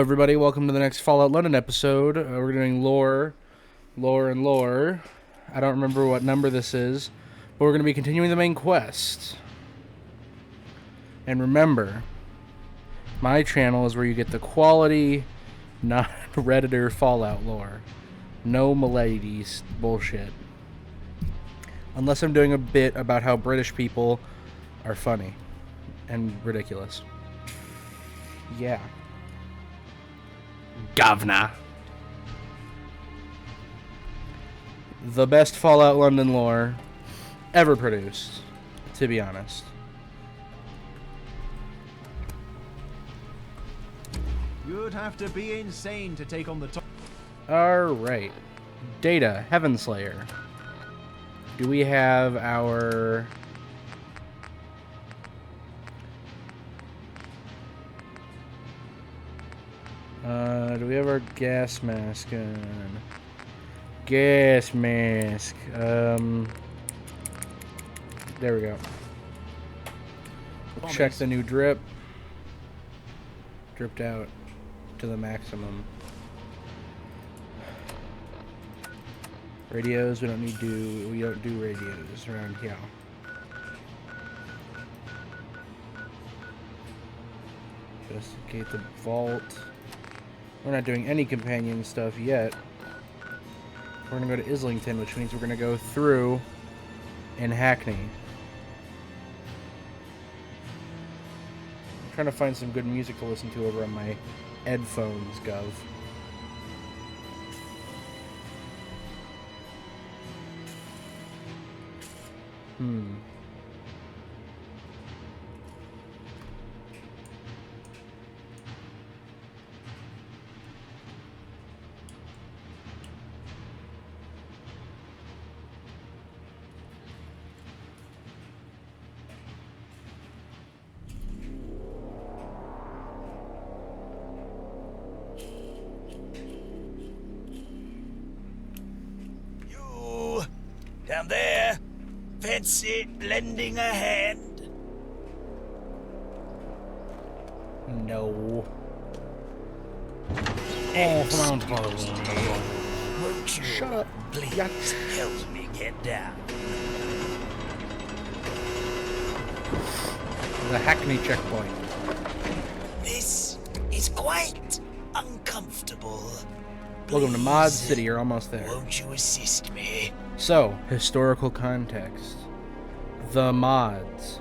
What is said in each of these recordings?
everybody. Welcome to the next Fallout London episode. We're doing lore. I don't remember what number this is, but we're going to be continuing the main quest. And remember, my channel is where you get the quality, not Redditor Fallout lore. No miladies bullshit. Unless I'm doing a bit about how British people are funny and ridiculous. Yeah. Governor. The best Fallout London lore ever produced, to be honest. You'd have to be insane to take on the top. Alright. Data, Heavenslayer. Do we have our... do we have our gas mask on? Gas mask. There we go. Check the new drip. Dripped out to the maximum. Radios, we don't do radios around here. Investigate the vault. We're not doing any companion stuff yet. We're gonna go to Islington, which means we're gonna go through in Hackney. I'm trying to find some good music to listen to over on my headphones, Gov. Down there, fancy lending a hand? No. Won't you Shut up. please help me get down? The Hackney checkpoint. This is quite uncomfortable. Welcome to Mod Please, City, you're almost there. Won't you assist me? So, historical context. The mods,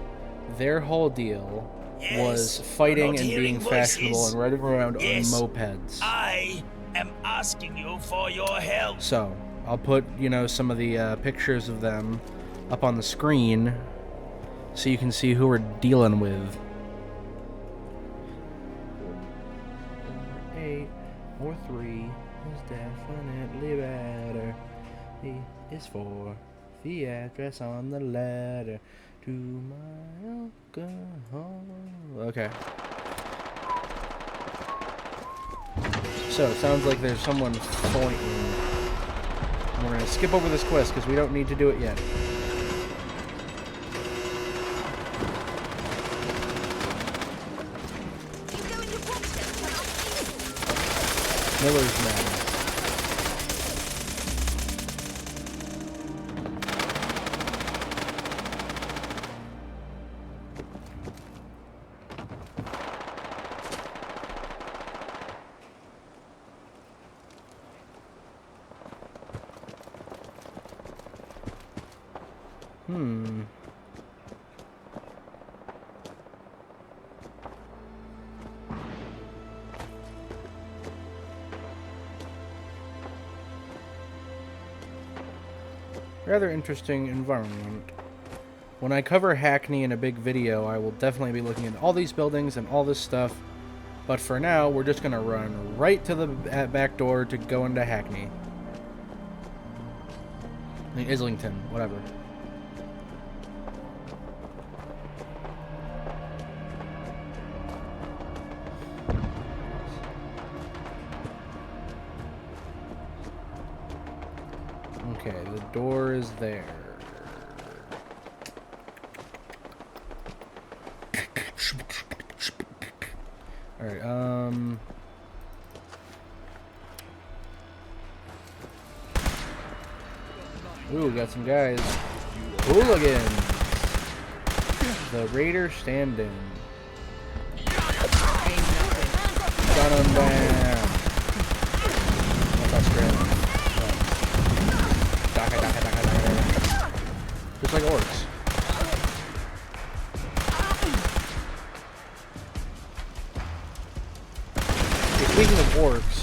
their whole deal was fighting and being fashionable and riding around on mopeds. I am asking you for your help. So, I'll put, some of the pictures of them up on the screen so you can see who we're dealing with. 8 or 3 is definitely better. E is for the address on the letter to my alcohol. Okay. So, it sounds like there's someone fighting. And we're going to skip over this quest because we don't need to do it yet. Miller's Man. Rather interesting environment. When I cover Hackney in a big video, I will definitely be looking at all these buildings and all this stuff. But for now, we're just going to run right to the back door to go into Hackney. Islington, whatever. Okay, the door is there. Alright, Ooh, we got some guys. Hooligans. The Raider stand-in. Gun 'em down. That's Australian. Daka, daka, daka, daka, daka. Just like orcs. Speaking of orcs,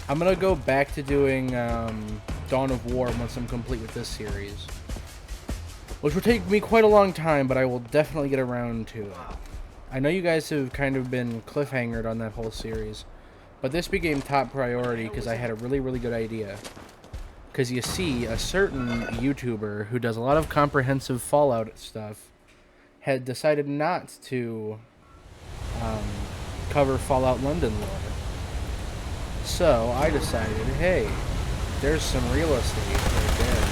I'm gonna go back to doing Dawn of War once I'm complete with this series. Which will take me quite a long time, but I will definitely get around to it. I know you guys have kind of been cliffhangered on that whole series, but this became top priority because I had a really, really good idea. Because you see, a certain YouTuber who does a lot of comprehensive Fallout stuff had decided not to cover Fallout London lore. So I decided, hey, there's some real estate right there.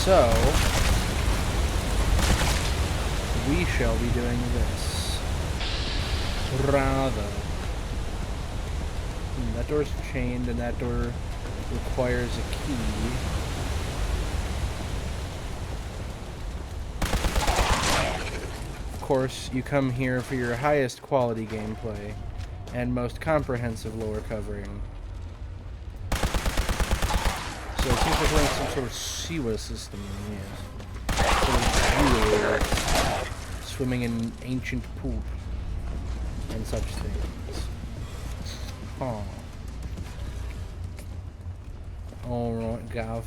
So we shall be doing this. Rather. That door's chained and that door requires a key. Of course, you come here for your highest quality gameplay and most comprehensive lore covering. So it seems like we're in some sort of sewer system, yes. Sort of swimming in ancient poop and such things. Huh. Alright, Gav.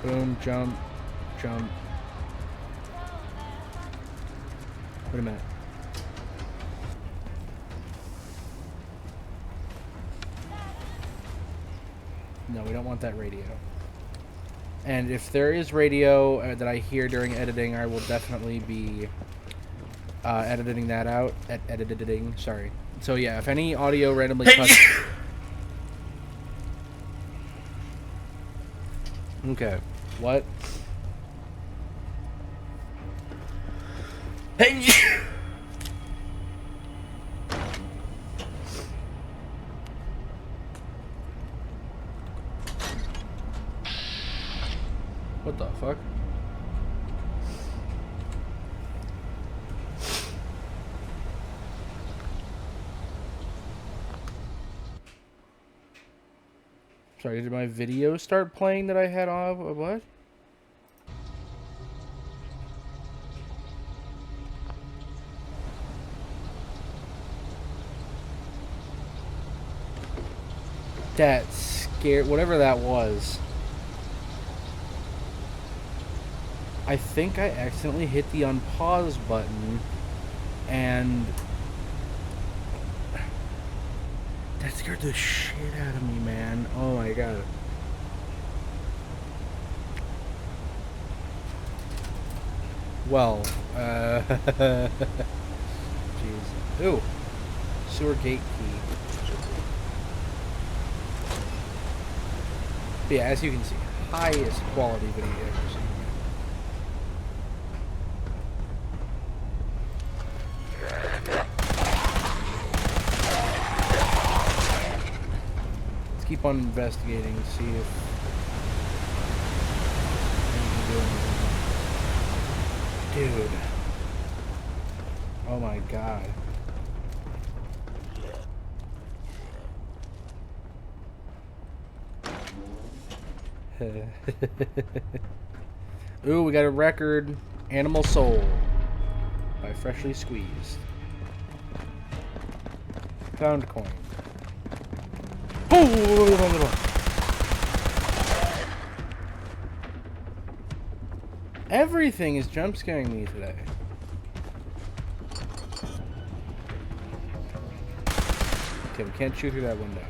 Boom, jump, jump. Wait a minute. No, we don't want that radio. And if there is radio that I hear during editing, I will definitely be editing that out. Editing, sorry. So yeah, if any audio randomly cuts... Okay. What? What the fuck? Sorry, did my video start playing that I had on? What? That scared, whatever that was. I think I accidentally hit the unpause button and that scared the shit out of me, man. Oh my god. Well, jeez. Ooh. Sewer gate key. But yeah, as you can see, highest quality video I've ever seen. Let's keep on investigating to see if anything can do anything. Dude. Oh my god. Ooh, we got a record. Animal Soul by Freshly Squeezed. Found coin. Oh! Everything is jump scaring me today. Okay, we can't shoot through that window.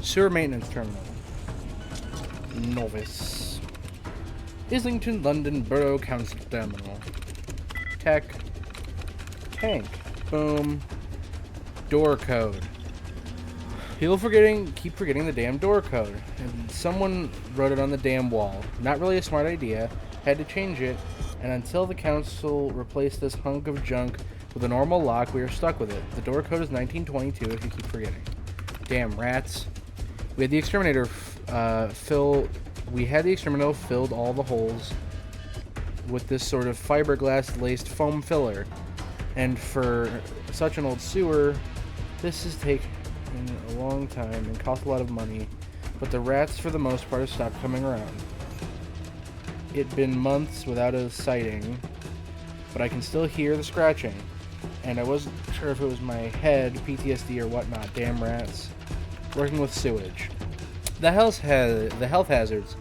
Sewer maintenance terminal. Novice. Islington, London Borough Council Terminal. Tech. Tank. Boom. Door code. People keep forgetting the damn door code. And someone wrote it on the damn wall. Not really a smart idea. Had to change it. And until the council replaced this hunk of junk with a normal lock, we are stuck with it. The door code is 1922 if you keep forgetting. Damn rats. We had the exterminator filled all the holes with this sort of fiberglass-laced foam filler. And for such an old sewer, this has taken a long time and cost a lot of money. But the rats, for the most part, have stopped coming around. It'd been months without a sighting, but I can still hear the scratching. And I wasn't sure if it was my head, PTSD, or whatnot. Damn rats. Working with sewage. The health hazards.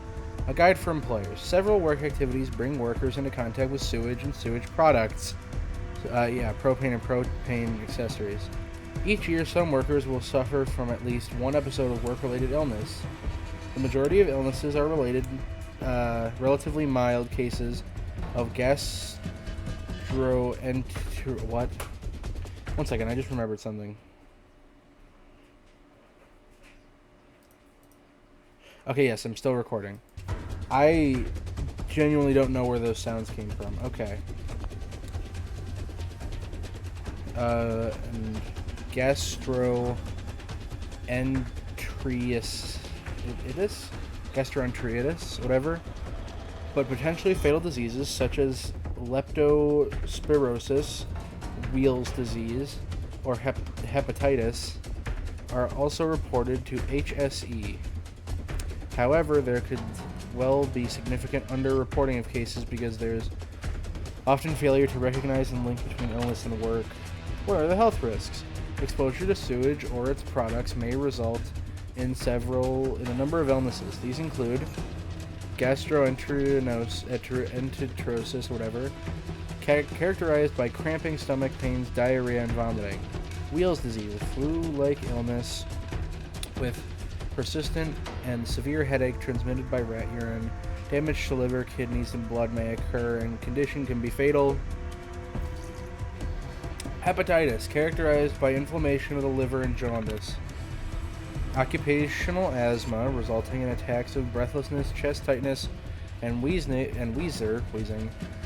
A guide for employers. Several work activities bring workers into contact with sewage and sewage products. Propane and propane accessories. Each year, some workers will suffer from at least one episode of work-related illness. The majority of illnesses are relatively mild cases of what? One second, I just remembered something. Okay, yes, I'm still recording. I genuinely don't know where those sounds came from. Okay. And gastroenteritis, whatever, but potentially fatal diseases such as leptospirosis, Weil's disease, or hepatitis are also reported to HSE. However, there could well be significant underreporting of cases because there's often failure to recognize and link between illness and work. What are the health risks? Exposure to sewage or its products may result in a number of illnesses. These include gastroenteritis, whatever, characterized by cramping, stomach pains, diarrhea, and vomiting. Weil's disease, a flu-like illness with persistent and severe headache transmitted by rat urine. Damage to liver, kidneys, and blood may occur, and condition can be fatal. Hepatitis, characterized by inflammation of the liver and jaundice. Occupational asthma, resulting in attacks of breathlessness, chest tightness, and wheezing,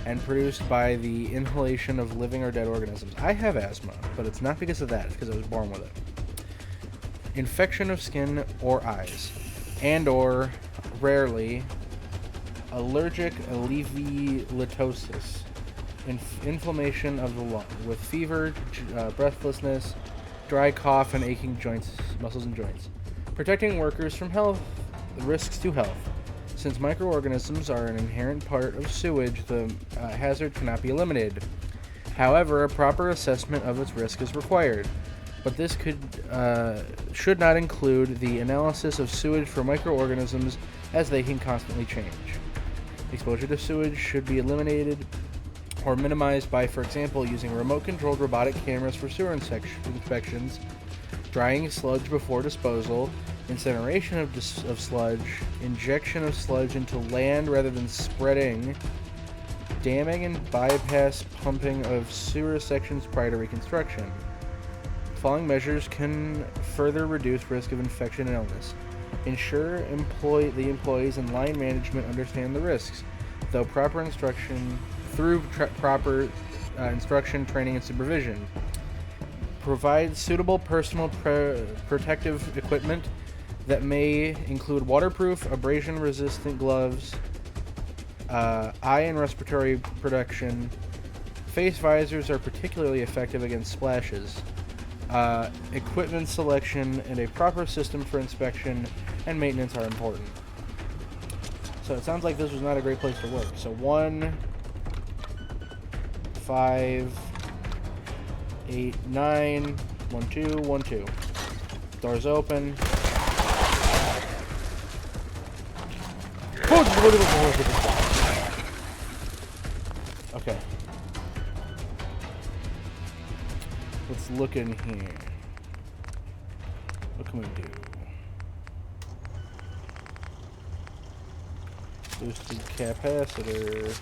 and produced by the inhalation of living or dead organisms. I have asthma, but it's not because of that. It's because I was born with it. Infection of skin or eyes, and or, rarely, allergic elephantiasis, inflammation of the lung, with fever, breathlessness, dry cough, and aching joints, muscles and joints. Protecting workers from risks to health. Since microorganisms are an inherent part of sewage, the hazard cannot be eliminated. However, a proper assessment of its risk is required. But this should not include the analysis of sewage for microorganisms, as they can constantly change. Exposure to sewage should be eliminated or minimized by, for example, using remote-controlled robotic cameras for sewer inspections, drying sludge before disposal, incineration of sludge, injection of sludge into land rather than spreading, damming and bypass pumping of sewer sections prior to reconstruction. Following measures can further reduce risk of infection and illness. Ensure the employees and line management understand the risks, through proper instruction, training, and supervision. Provide suitable personal protective equipment that may include waterproof, abrasion-resistant gloves, eye and respiratory protection. Face visors are particularly effective against splashes. Equipment selection and a proper system for inspection and maintenance are important. So it sounds like this was not a great place to work. So 1, 5, 8, 9, 1, 2, 1, 2. Doors open. Okay. Let's look in here. What can we do? Boosted capacitor.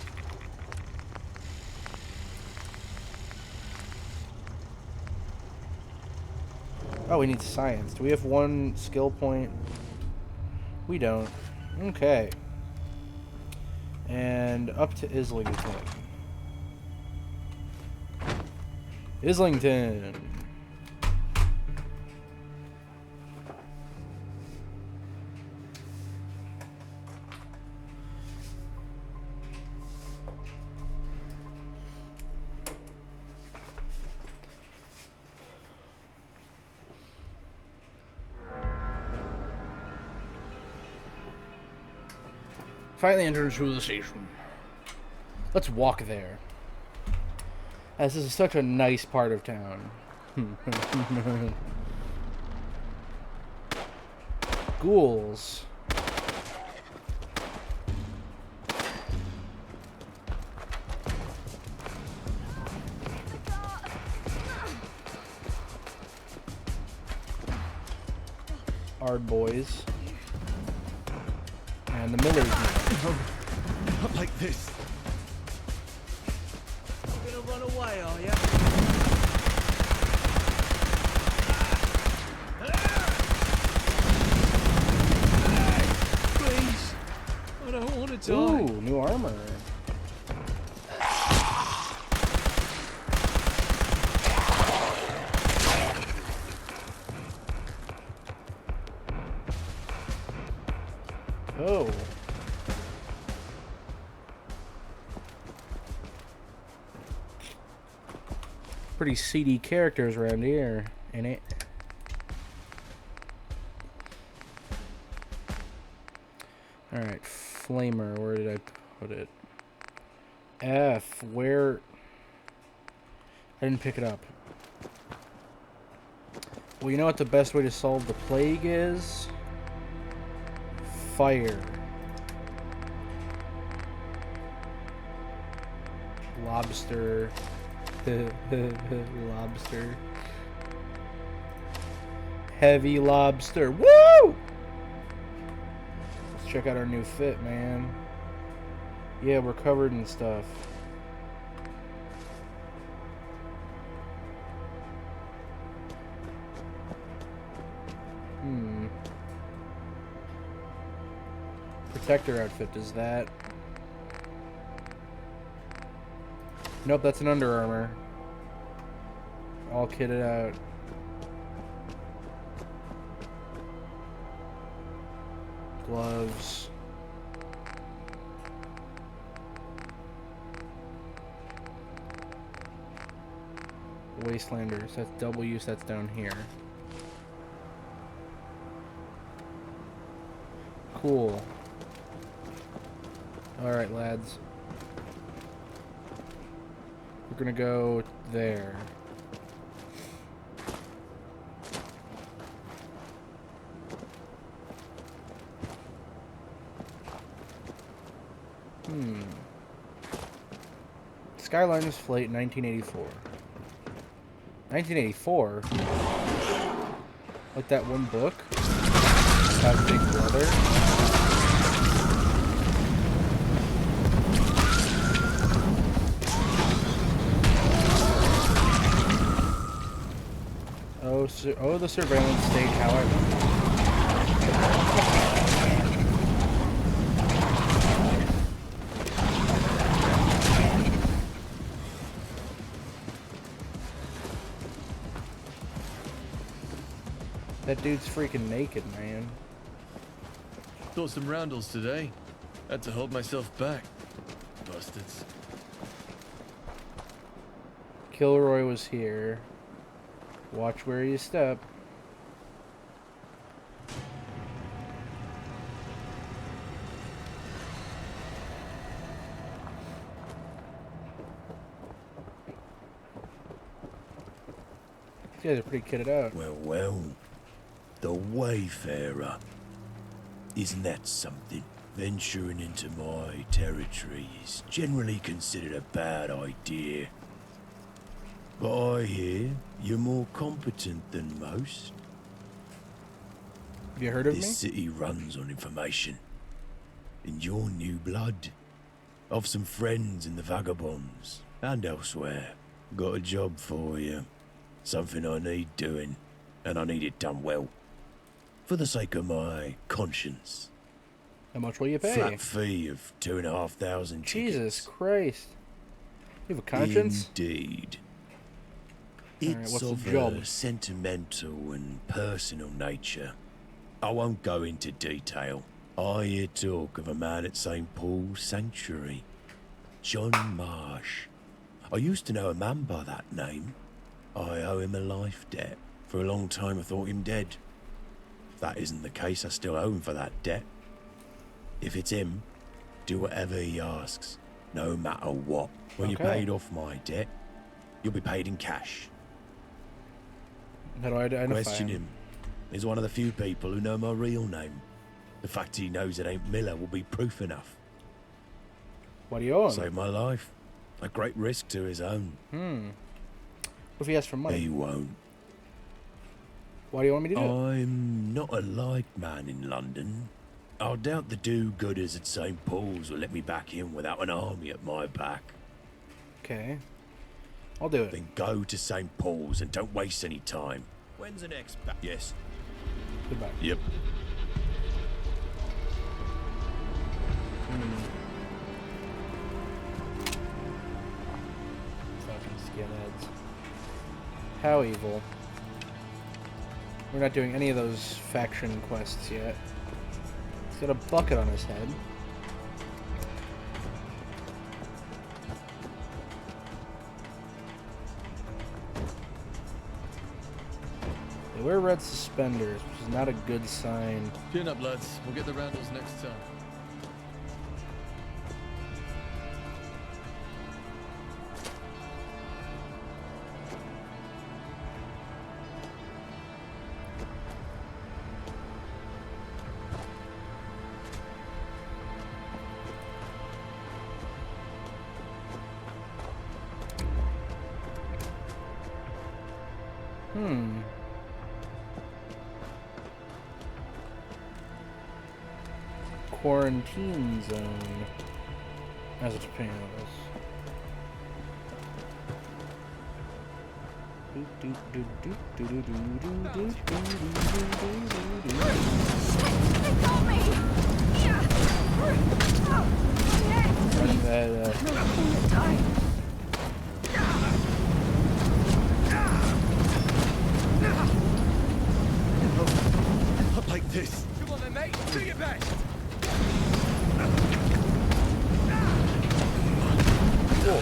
Oh, we need science. Do we have one skill point? We don't. Okay. And up to Islington. Islington. Find the entrance to the station. Let's walk there. As this is such a nice part of town. Ghouls. Ard boys. And the Millers. Not like this. Gonna run away, are ya? Please. I don't want to die. Ooh, new armor. Oh. Pretty seedy characters around here, ain't it? Alright, Flamer, where did I put it? F, where... I didn't pick it up. Well, you know what the best way to solve the plague is? Fire. Lobster. Lobster. Heavy lobster. Woo! Let's check out our new fit, man. Yeah, we're covered in stuff. Protector outfit, does that? Nope, that's an Under Armour. All kitted out. Gloves. Wastelanders, that's double use, that's down here. Cool. Alright, lads. We're gonna go there. Skyliners Flight 1984. 1984? Like that one book? About Big Brother? Oh, the surveillance state, however. That dude's freaking naked, man. Thought some roundels today. Had to hold myself back. Bastards. Kilroy was here. Watch where you step. These guys are pretty kitted out. Well, well. The Wayfarer. Isn't that something? Venturing into my territory is generally considered a bad idea. But I hear you're more competent than most. Have you heard of me? This city runs on information. And you're new blood. I've some friends in the Vagabonds and elsewhere. Got a job for you. Something I need doing. And I need it done well. For the sake of my conscience. How much will you pay? Flat fee of 2,500 Jesus tickets. Christ. You have a conscience? Indeed. Alright, It's what's the of job? a sentimental and personal nature. I won't go into detail. I hear talk of a man at St. Paul's Sanctuary. John Marsh. I used to know a man by that name. I owe him a life debt. For a long time I thought him dead. If that isn't the case, I still owe him for that debt. If it's him, Do whatever he asks, no matter what. When you Okay. paid off my debt, you'll be paid in cash. How do I identify Question him. He's one of the few people who know my real name. The fact he knows it ain't Miller will be proof enough. What do you owe him? Saved my life. At great risk to his own. What if he asks for money? He won't. Why do you want me to do it? I'm not a liked man in London. I doubt the do-gooders at St. Paul's will let me back in without an army at my back. Okay. I'll do it. Then go to St. Paul's and don't waste any time. When's the next Yes. Goodbye. Yep. Fucking skinheads. How evil. We're not doing any of those faction quests yet. He's got a bucket on his head. They wear red suspenders, which is not a good sign. Chin up, lads. We'll get the roundels next time. Quarantine zone. As it's paying us. They got me! Running that, Not like this. Come on then, mate. Do your best.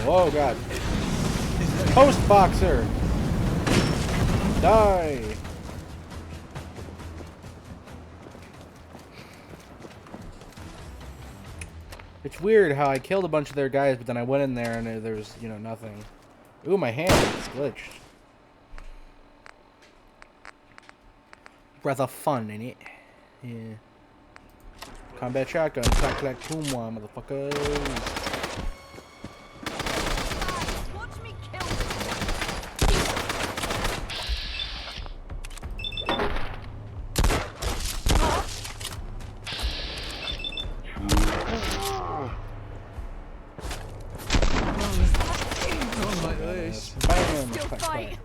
oh god. Post boxer! Die! It's weird how I killed a bunch of their guys, but then I went in there and there was, you know, nothing. Ooh, my hand is glitched. Rather fun, ain't it? Yeah. Combat shotgun, clack clack boom, motherfuckers. Watch me kill this Not like this. Bam! Still Clack, fight.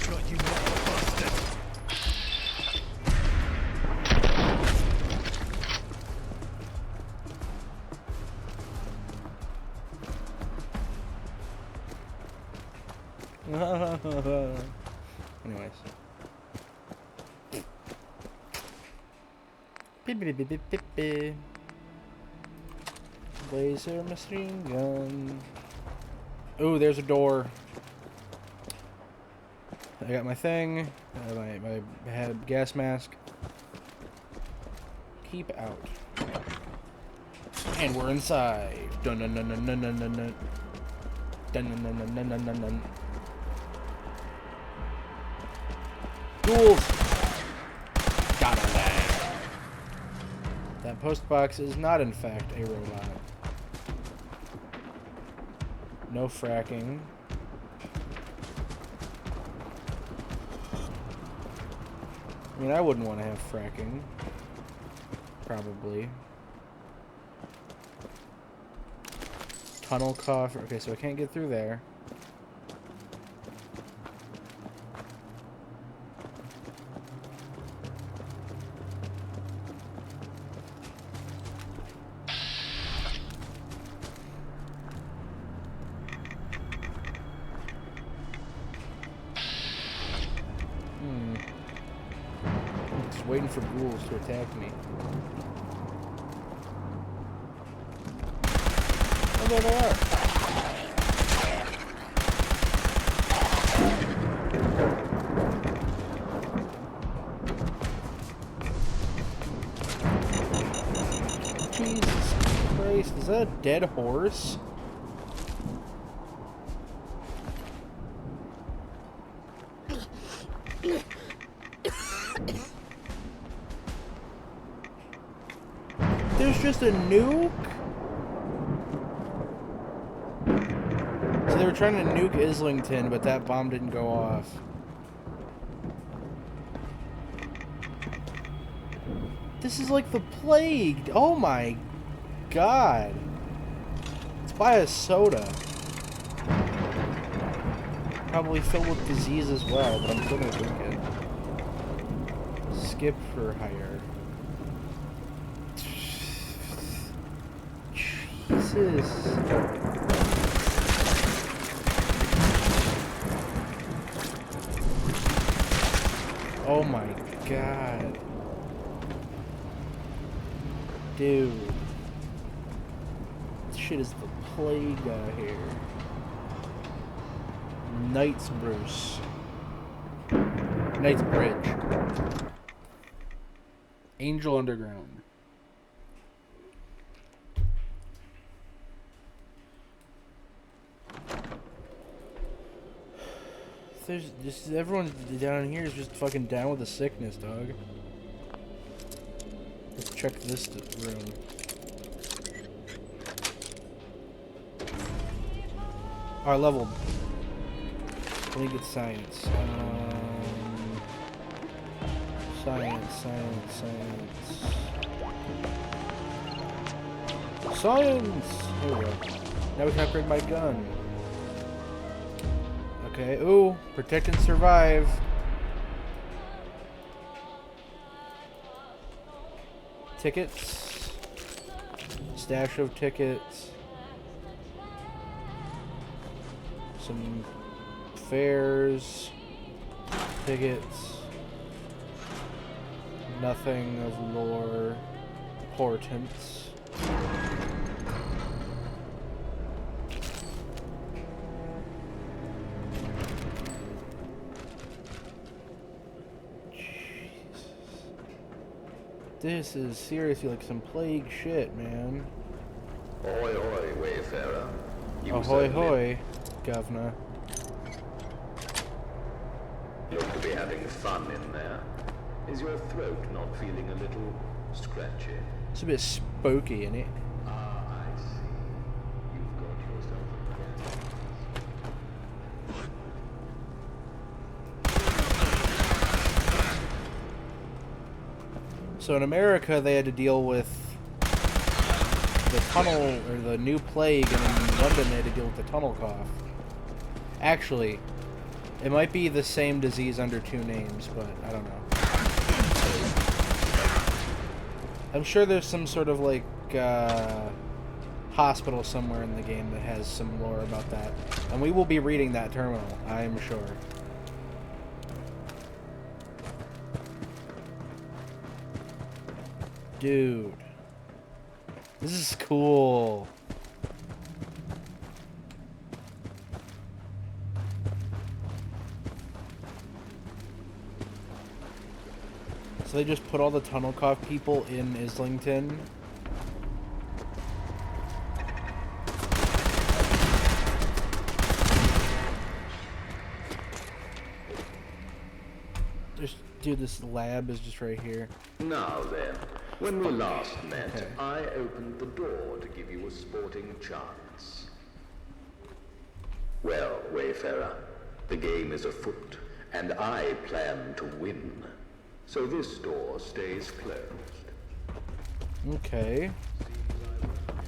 Got you, bastard. clack. Anyways. Beep, beep, beep, beep, beep, beep. Laser machine gun. Ooh, there's a door. I got my thing. My head gas mask. Keep out. And we're inside. Dun dun dun dun dun dun dun dun. Dun dun dun dun dun dun dun dun. Ghouls! Got him. That post box is not in fact a robot. No fracking. I mean, I wouldn't want to have fracking. Probably. Tunnel coffer. Okay, so I can't get through there. Just waiting for ghouls to attack me. Oh, there they are. Dead horse? There's just a nuke? So they were trying to nuke Islington, but that bomb didn't go off. This is like the plague. Oh my god. Let's buy a soda. Probably filled with disease as well, but I'm still gonna drink it. Skip for hire. Jesus. Oh my god. Dude. This shit is the plague out here. Knightsbridge. Knightsbridge. Angel Underground. There's just everyone down here is just fucking down with the sickness, dog. Let's check this room. Our level. Let me get science. Science. There we go. Now we can upgrade my gun. Okay. Ooh, protect and survive. Tickets. Stash of tickets. Some fares. Tickets. Nothing of lore portents. This is seriously like some plague shit, man. Ahoy, hoy, wayfarer. Ahoy, hoy, governor. Look to be having fun in there. Is your throat not feeling a little scratchy? It's a bit spooky, isn't it? Ah, I see. You've got yourself a So in America, they had to deal with the tunnel, or the new plague, and in London, they had to deal with the tunnel cough. Actually, it might be the same disease under two names, but I don't know. I'm sure there's some sort of, like, hospital somewhere in the game that has some lore about that. And we will be reading that terminal, I am sure. Dude. This is cool. So they just put all the tunnel cough people in Islington. Dude, this lab is just right here. Now then, when we last met, I opened the door to give you a sporting chance. Well, wayfarer, the game is afoot, and I plan to win. So this door stays closed. Okay.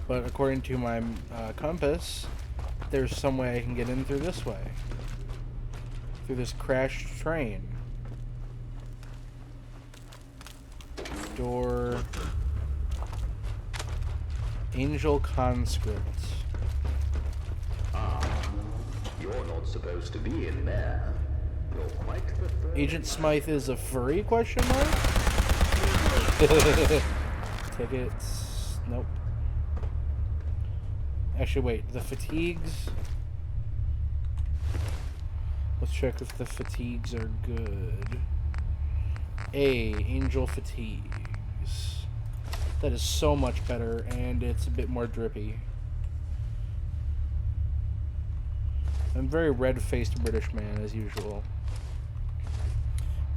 But according to my compass, there's some way I can get in through this way. Through this crashed train. Door. Angel Conscript. You're not supposed to be in there. You're quite the third. Agent Smythe is a furry, question mark? Tickets. Nope. Actually, wait. The fatigues. Let's check if the fatigues are good. Angel fatigues. That is so much better, and it's a bit more drippy. I'm a very red-faced British man, as usual.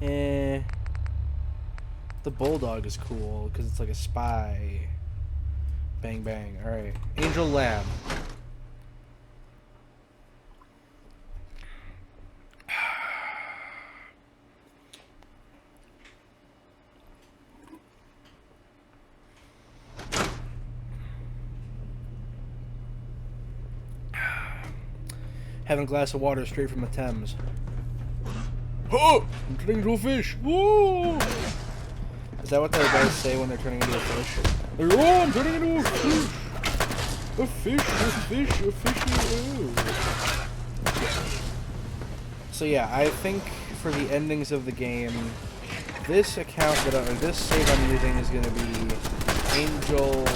The bulldog is cool, because it's like a spy. Bang, bang. Alright. Angel Lab. Having a glass of water straight from the Thames. Oh! I'm turning into a fish! Whoa! Is that what the guys say when they're turning into a fish? Like, oh, I'm turning into a fish! A fish, a fish, oh. So yeah, I think for the endings of the game, this account that or this save I'm using is going to be Angel.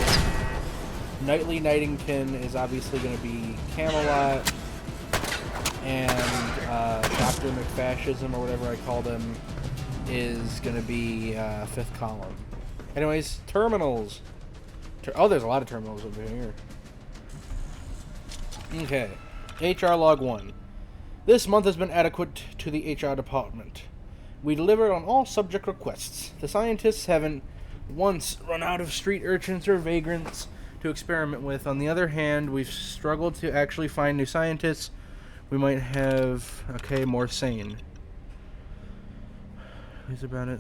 Knightly Knightington is obviously going to be Camelot. And Dr. McFascism, or whatever I called him, is going to be fifth column. Anyways, terminals. Oh, there's a lot of terminals over here. Okay. HR Log 1. This month has been adequate to the HR department. We delivered on all subject requests. The scientists haven't once run out of street urchins or vagrants to experiment with. On the other hand, we've struggled to actually find new scientists. We might have... Okay, more sane. Who's about it?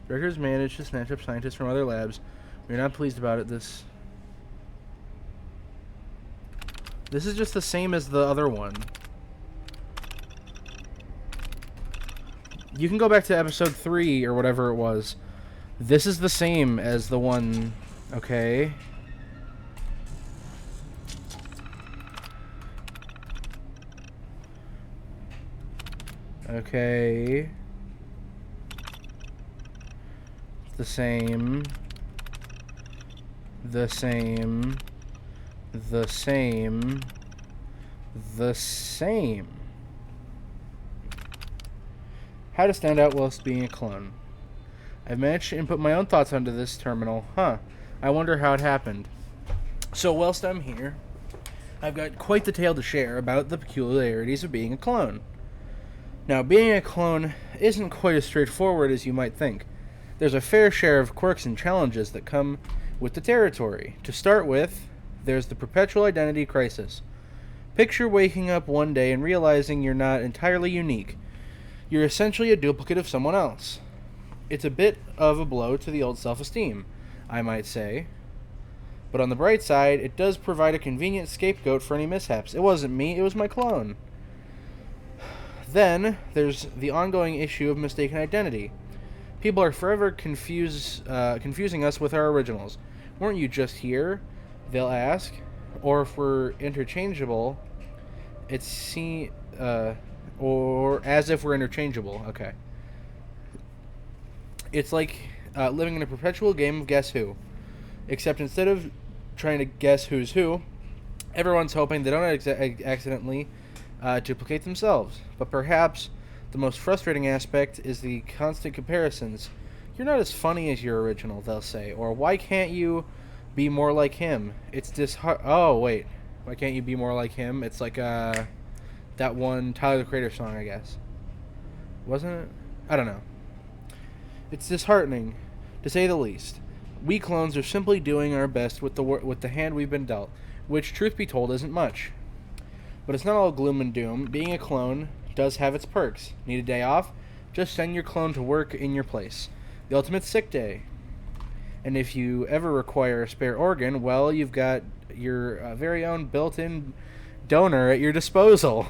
Directors managed to snatch up scientists from other labs. We're not pleased about it. This is just the same as the other one. You can go back to episode 3 or whatever it was. This is the same as the one... Okay... Okay. The same. The same. The same. The same. How to stand out whilst being a clone. I've managed to input my own thoughts onto this terminal. Huh. I wonder how it happened. So whilst I'm here, I've got quite the tale to share about the peculiarities of being a clone. Now, being a clone isn't quite as straightforward as you might think. There's a fair share of quirks and challenges that come with the territory. To start with, there's the perpetual identity crisis. Picture waking up one day and realizing you're not entirely unique. You're essentially a duplicate of someone else. It's a bit of a blow to the old self-esteem, I might say. But on the bright side, it does provide a convenient scapegoat for any mishaps. It wasn't me, it was my clone. Then, there's the ongoing issue of mistaken identity. People are forever confusing us with our originals. Weren't you just here? They'll ask. Or if we're interchangeable, or as if we're interchangeable. Okay. It's like living in a perpetual game of Guess Who. Except instead of trying to guess who's who, everyone's hoping they don't accidentally duplicate themselves. But perhaps the most frustrating aspect is the constant comparisons. You're not as funny as your original, they'll say. Or why can't you be more like him? It's oh, wait. Why can't you be more like him? It's like that one Tyler the Creator song, I guess. Wasn't it? I don't know. It's disheartening, to say the least. We clones are simply doing our best with the hand we've been dealt, which, truth be told, isn't much. But it's not all gloom and doom. Being a clone does have its perks. Need a day off? Just send your clone to work in your place. The ultimate sick day. And if you ever require a spare organ, well, you've got your very own built-in donor at your disposal.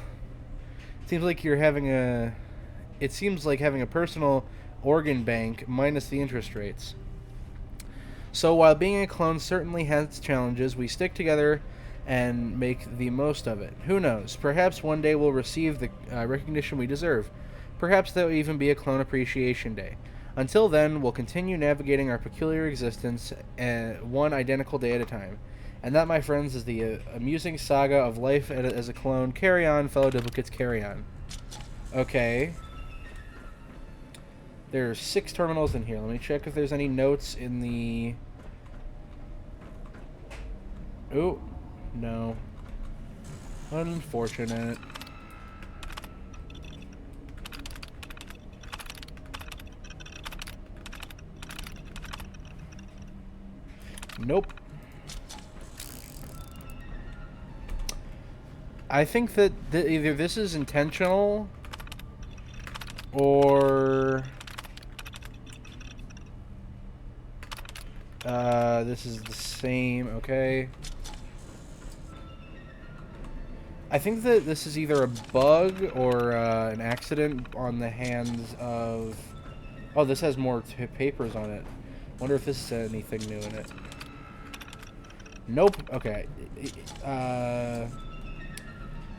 It seems like having a personal organ bank minus the interest rates. So while being a clone certainly has its challenges, we stick together and make the most of it. Who knows? Perhaps one day we'll receive the recognition we deserve. Perhaps there will even be a Clone Appreciation Day. Until then, we'll continue navigating our peculiar existence one identical day at a time. And that, my friends, is the amusing saga of life as a clone. Carry on, fellow duplicates, carry on. Okay. There's 6 terminals in here. Let me check if there's any notes in the... Oh, no. Unfortunate. Nope. I think that either this is intentional or this is the same. Okay. I think that this is either a bug or an accident on the hands of... Oh, this has more papers on it. Wonder if this is anything new in it. Nope. Okay.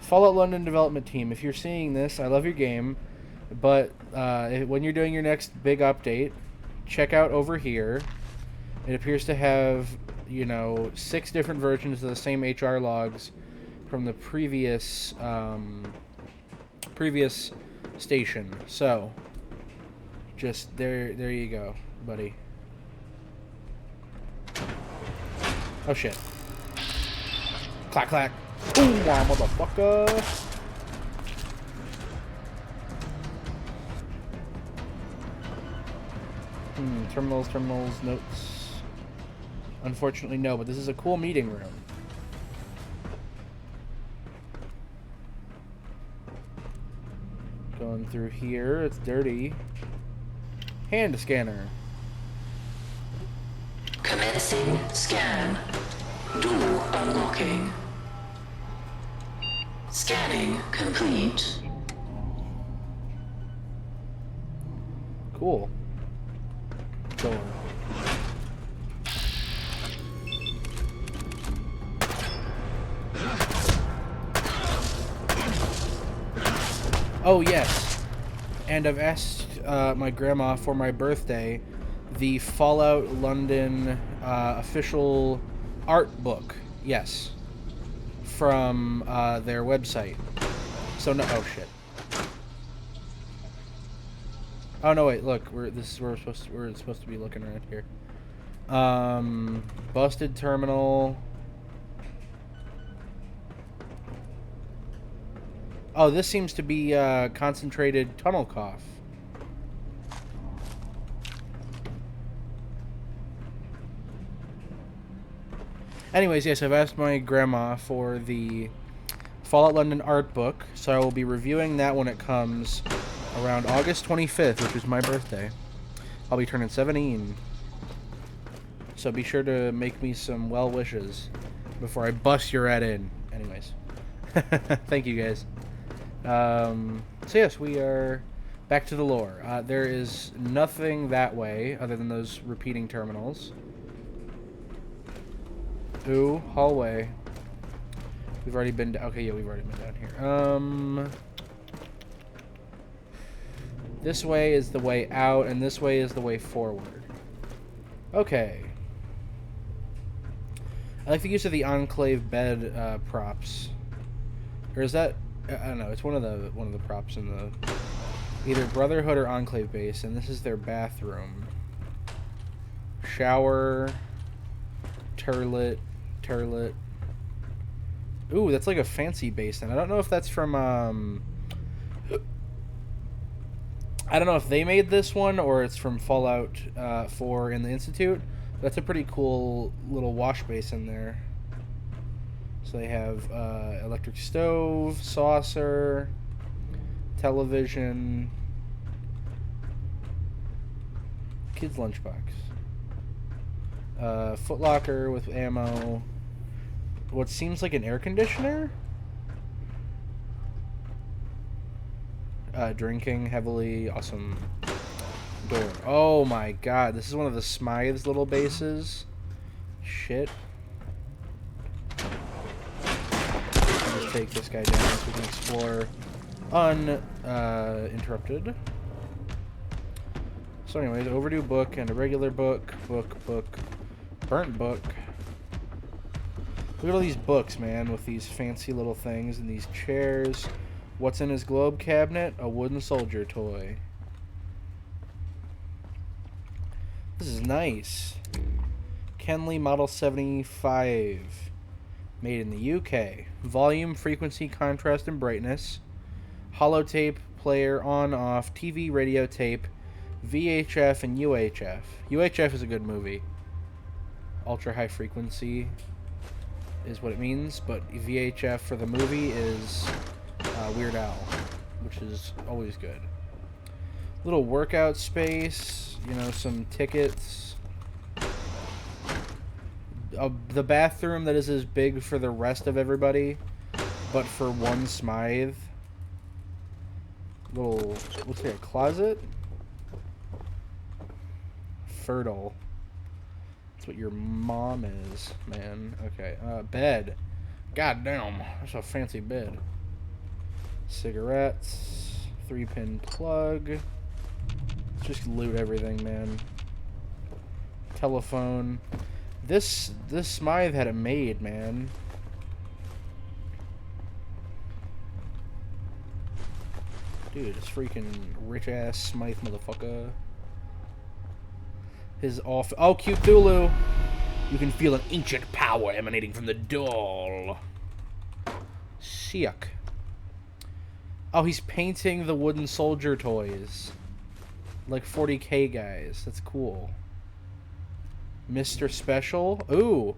Fallout London development team. If you're seeing this, I love your game, but when you're doing your next big update, check out over here. It appears to have, you know, 6 different versions of the same HR logs from the previous previous station. So, just there you go, buddy. Oh shit. Clack clack. Ooh, wow, motherfucker. Terminals, notes. Unfortunately, no, but this is a cool meeting room. Going through here, it's dirty. Hand scanner. Commencing scan. Door unlocking. Scanning complete. Cool. Door. Oh yes, and I've asked my grandma for my birthday the Fallout London official art book. Yes, from their website. So no, oh shit. Oh no, wait, look, we're supposed to be looking around here. Busted terminal. Oh, this seems to be concentrated tunnel cough. Anyways, yes, I've asked my grandma for the Fallout London art book, so I will be reviewing that when it comes around August 25th, which is my birthday. I'll be turning 17. So be sure to make me some well wishes before I bust your head in. Anyways. Thank you, guys. So yes, we are back to the lore. There is nothing that way other than those repeating terminals. Ooh, hallway. We've already been okay, yeah, we've already been down here. This way is the way out, and this way is the way forward. Okay. I like the use of the Enclave bed props. Or is that... I don't know, it's one of the props in the either Brotherhood or Enclave base, and this is their bathroom. Shower, turlet. Ooh, that's like a fancy basin. I don't know if that's from I don't know if they made this one or it's from Fallout 4 in the Institute. That's a pretty cool little wash basin there. So they have electric stove, saucer, television, kid's lunchbox, footlocker with ammo, what seems like an air conditioner, drinking heavily, awesome door. Oh my god, this is one of the Smythe's little bases. Shit. Take this guy down so we can explore uninterrupted. So anyways, overdue book and a regular book, burnt book. Look at all these books, man, with these fancy little things and these chairs. What's in his globe cabinet? A wooden soldier toy. This is nice. Kenley Model 75. Made in the UK. Volume, frequency, contrast, and brightness. Holotape, player on, off, TV, radio tape, VHF, and UHF. UHF is a good movie. Ultra high frequency is what it means, but VHF for the movie is Weird Al, which is always good. Little workout space, you know, some tickets. The bathroom that is as big for the rest of everybody, but for one Smythe. Little, looks like a closet. Fertile. That's what your mom is, man. Okay, bed. God damn, that's a fancy bed. Cigarettes. 3-pin plug. Just loot everything, man. Telephone. This Smythe had it made, man. Dude, this freaking rich-ass Smythe motherfucker. His off... Oh, cute Thulu! You can feel an ancient power emanating from the doll. Sick. Oh, he's painting the wooden soldier toys. Like 40k guys. That's cool. Mr. Special. Ooh.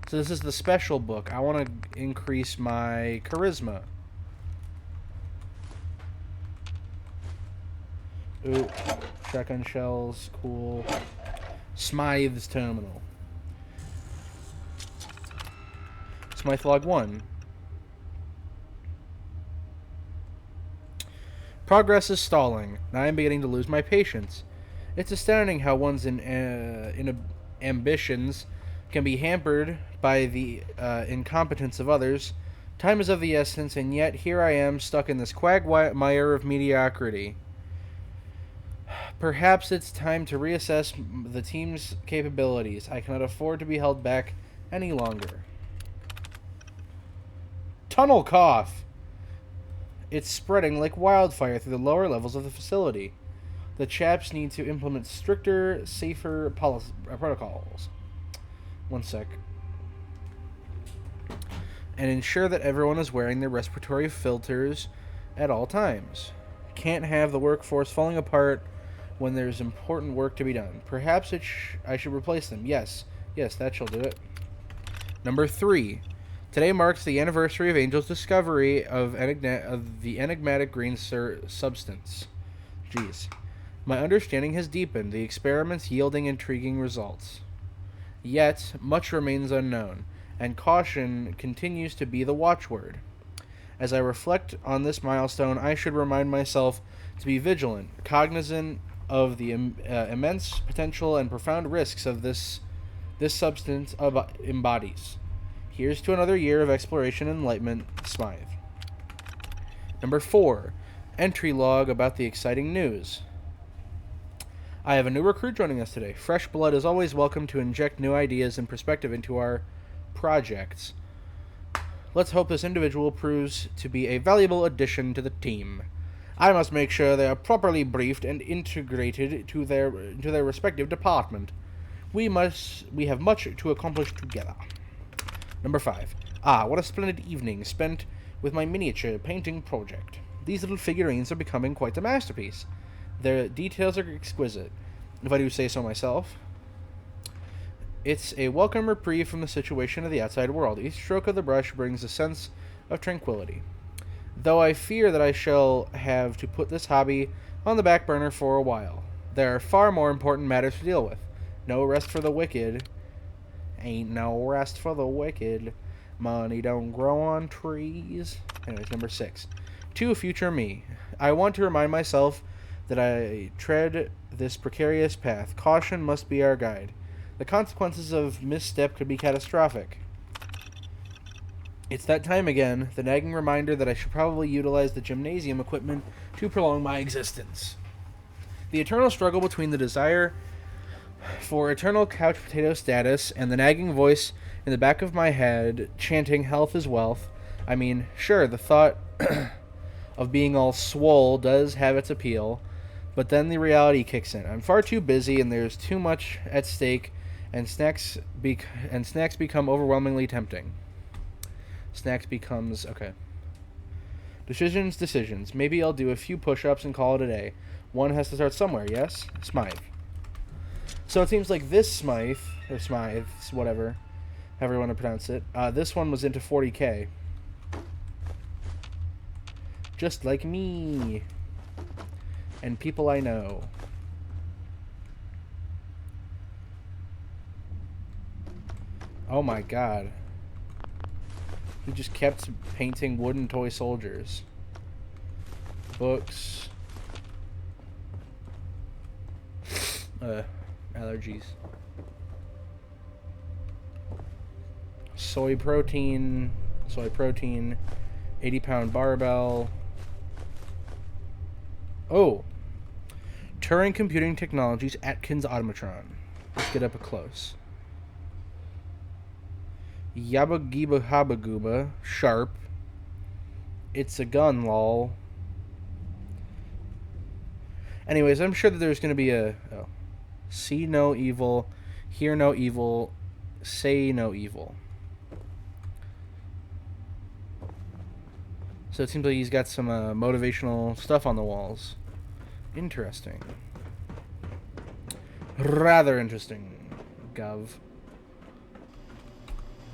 So this is the special book. I want to increase my charisma. Ooh. Shotgun shells. Cool. Smythe's Terminal. Smythe Log 1. Progress is stalling. Now I am beginning to lose my patience. It's astounding how one's ambitions can be hampered by the incompetence of others. Time is of the essence, and yet here I am stuck in this quagmire of mediocrity. Perhaps it's time to reassess the team's capabilities. I cannot afford to be held back any longer. Tunnel cough! It's spreading like wildfire through the lower levels of the facility. The chaps need to implement stricter, safer protocols. One sec. And ensure that everyone is wearing their respiratory filters at all times. Can't have the workforce falling apart when there's important work to be done. Perhaps I should replace them. Yes, that shall do it. Number 3. Today marks the anniversary of Angel's discovery of the enigmatic green substance. Jeez. My understanding has deepened, the experiments yielding intriguing results. Yet, much remains unknown, and caution continues to be the watchword. As I reflect on this milestone, I should remind myself to be vigilant, cognizant of the immense potential and profound risks of this substance embodies. Here's to another year of exploration and enlightenment, Smythe. Number 4. Entry log about the exciting news. I have a new recruit joining us today. Fresh blood is always welcome to inject new ideas and perspective into our projects. Let's hope this individual proves to be a valuable addition to the team. I must make sure they are properly briefed and integrated into their respective department. We have much to accomplish together. Number 5. Ah, what a splendid evening spent with my miniature painting project. These little figurines are becoming quite a masterpiece. Their details are exquisite, if I do say so myself. It's a welcome reprieve from the situation of the outside world. Each stroke of the brush brings a sense of tranquility. Though I fear that I shall have to put this hobby on the back burner for a while. There are far more important matters to deal with. No rest for the wicked. Ain't no rest for the wicked. Money don't grow on trees. Anyways, number 6. To future me. I want to remind myself that I tread this precarious path. Caution must be our guide. The consequences of misstep could be catastrophic. It's that time again, the nagging reminder that I should probably utilize the gymnasium equipment to prolong my existence. The eternal struggle between the desire for eternal couch potato status and the nagging voice in the back of my head chanting health is wealth. I mean, sure, the thought of being all swole does have its appeal, but then the reality kicks in. I'm far too busy and there's too much at stake, and snacks become overwhelmingly tempting. Snacks becomes... Okay. Decisions. Maybe I'll do a few push-ups and call it a day. One has to start somewhere, yes? Smythe. So it seems like this Smythe, or Smythe, whatever, however you want to pronounce it, this one was into 40k. Just like me. And people I know. Oh my god. He just kept painting wooden toy soldiers. Books. Allergies. Soy protein. 80-pound barbell. Oh. Turing Computing Technologies Atkins Automatron. Let's get up close. Yabba Giba Habba Gooba. Sharp. It's a gun, lol. Anyways, I'm sure that there's going to be a... Oh. See no evil. Hear no evil. Say no evil. So it seems like he's got some motivational stuff on the walls. Interesting. Rather interesting. Gov.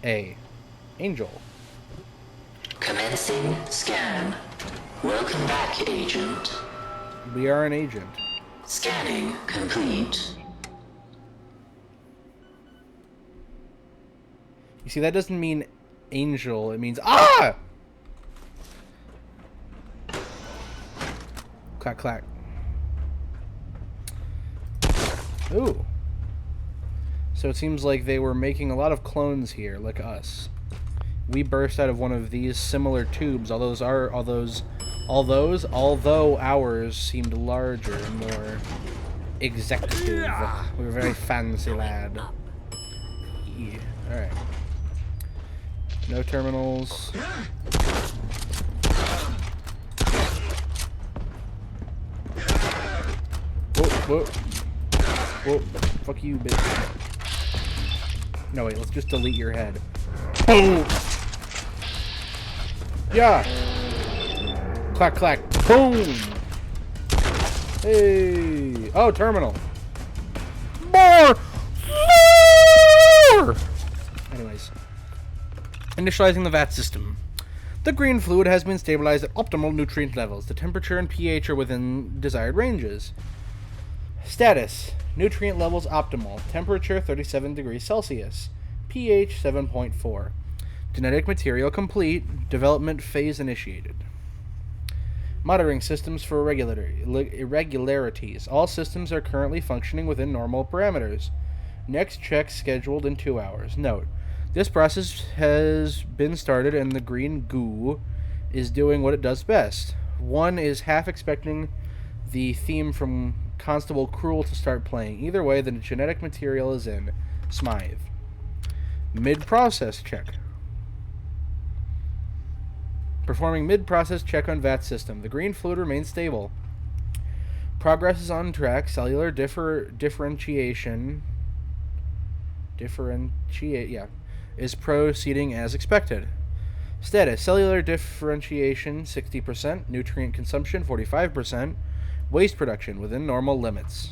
A. Angel. Commencing scan. Welcome back, Agent. We are an agent. Scanning complete. You see, that doesn't mean angel. It means... Ah! Clack, clack. Ooh. So it seems like they were making a lot of clones here, like us. We burst out of one of these similar tubes, although ours seemed larger and more executive. We were very fancy, lad. Yeah. Alright. No terminals. Whoa. Whoa. Fuck you, bitch. No, wait, let's just delete your head. Boom! Yeah! Clack, clack. Boom! Hey! Oh, terminal. More! Anyways. Initializing the VAT system. The green fluid has been stabilized at optimal nutrient levels. The temperature and pH are within desired ranges. Status. Nutrient levels optimal. Temperature 37 degrees Celsius. pH 7.4. Genetic material complete. Development phase initiated. Monitoring systems for irregularities. All systems are currently functioning within normal parameters. Next check scheduled in 2 hours. Note. This process has been started and the green goo is doing what it does best. One is half expecting the theme from Constable Cruel to start playing. Either way, the genetic material is in. Smythe. Mid-process check. Performing mid-process check on VAT system. The green fluid remains stable. Progress is on track. Cellular differentiation is proceeding as expected. Status. Cellular differentiation 60%. Nutrient consumption 45%. Waste production within normal limits.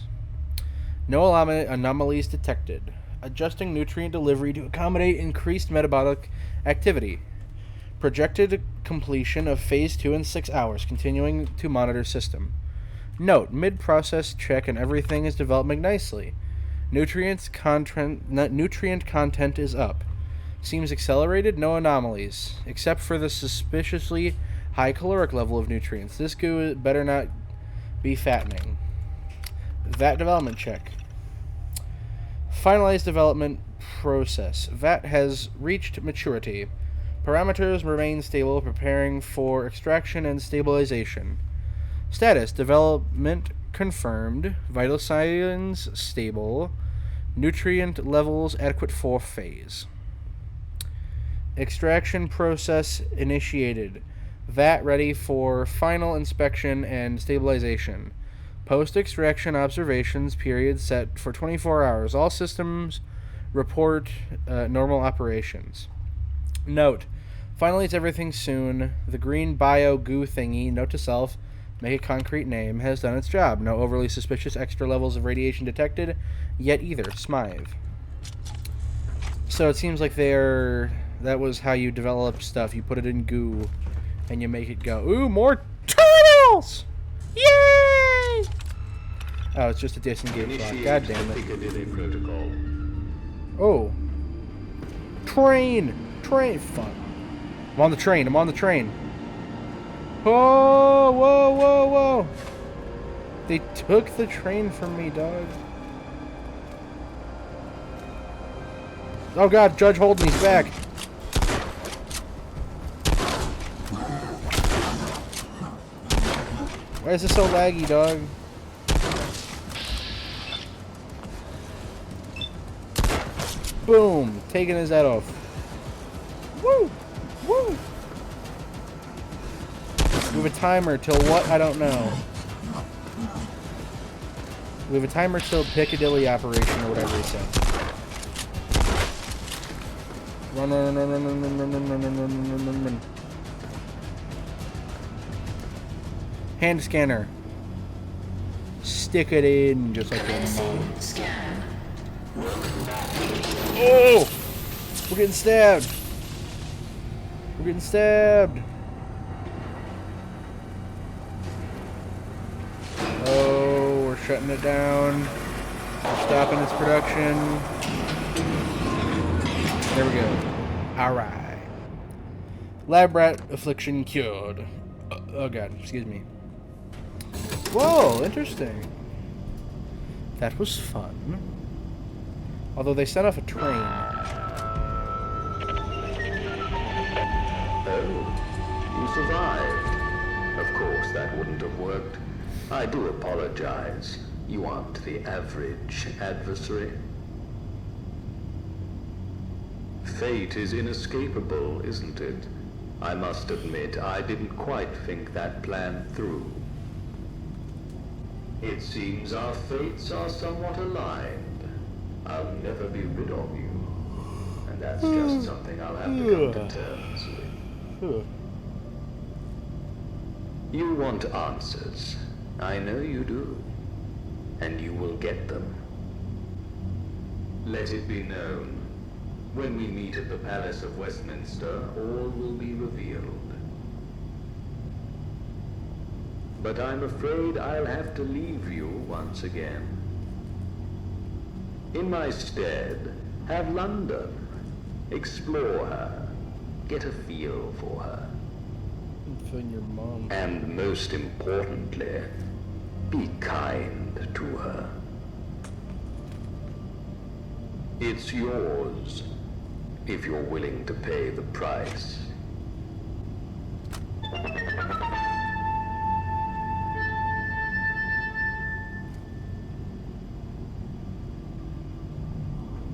No anomalies detected. Adjusting nutrient delivery to accommodate increased metabolic activity. Projected completion of Phase 2 in 6 hours. Continuing to monitor system. Note, mid-process check and everything is developing nicely. Nutrient content is up. Seems accelerated, no anomalies. Except for the suspiciously high caloric level of nutrients. This goo better not be fattening. VAT development check. Finalized development process. VAT has reached maturity. Parameters remain stable, preparing for extraction and stabilization. Status. Development confirmed. Vital signs stable. Nutrient levels adequate for phase. Extraction process initiated. VAT ready for final inspection and stabilization. Post-extraction observations period set for 24 hours. All systems report normal operations. Note, Finally, it's everything soon. The green bio goo thingy, note to self, make a concrete name, has done its job. No overly suspicious extra levels of radiation detected yet either. Smythe. So it seems like that was how you develop stuff. You put it in goo and you make it go. Ooh, more turtles! Yay! Oh, it's just a disengage lock. God damn it. Piccadilly Protocol. Oh. Train! Train! Fuck. I'm on the train. I'm on the train. Whoa! Whoa! Whoa! Whoa! They took the train from me, dog. Oh god, Judge Holden's back. Why is this so laggy, dog? Boom! Taking his head off. Woo! Woo! We have a timer till what? I don't know. We have a timer till Piccadilly operation or whatever he said. Run, run, run, run, run, run, run, run, run, run, run, run, run. Hand scanner. Stick it in just like your mom. Oh! We're getting stabbed. We're getting stabbed. Oh, we're shutting it down. We're stopping its production. There we go. Alright. Lab rat affliction cured. Oh god, excuse me. Whoa, interesting. That was fun. Although they set off a train. Oh, you survived. Of course, that wouldn't have worked. I do apologize. You aren't the average adversary. Fate is inescapable, isn't it? I must admit, I didn't quite think that plan through. It seems our fates are somewhat aligned. I'll never be rid of you. And that's just something I'll have to come to terms with. You want answers. I know you do. And you will get them. Let it be known. When we meet at the Palace of Westminster, all will be revealed. But I'm afraid I'll have to leave you once again. In my stead, have London. Explore her. Get a feel for her. Feeling your mom. And most importantly, be kind to her. It's yours, if you're willing to pay the price.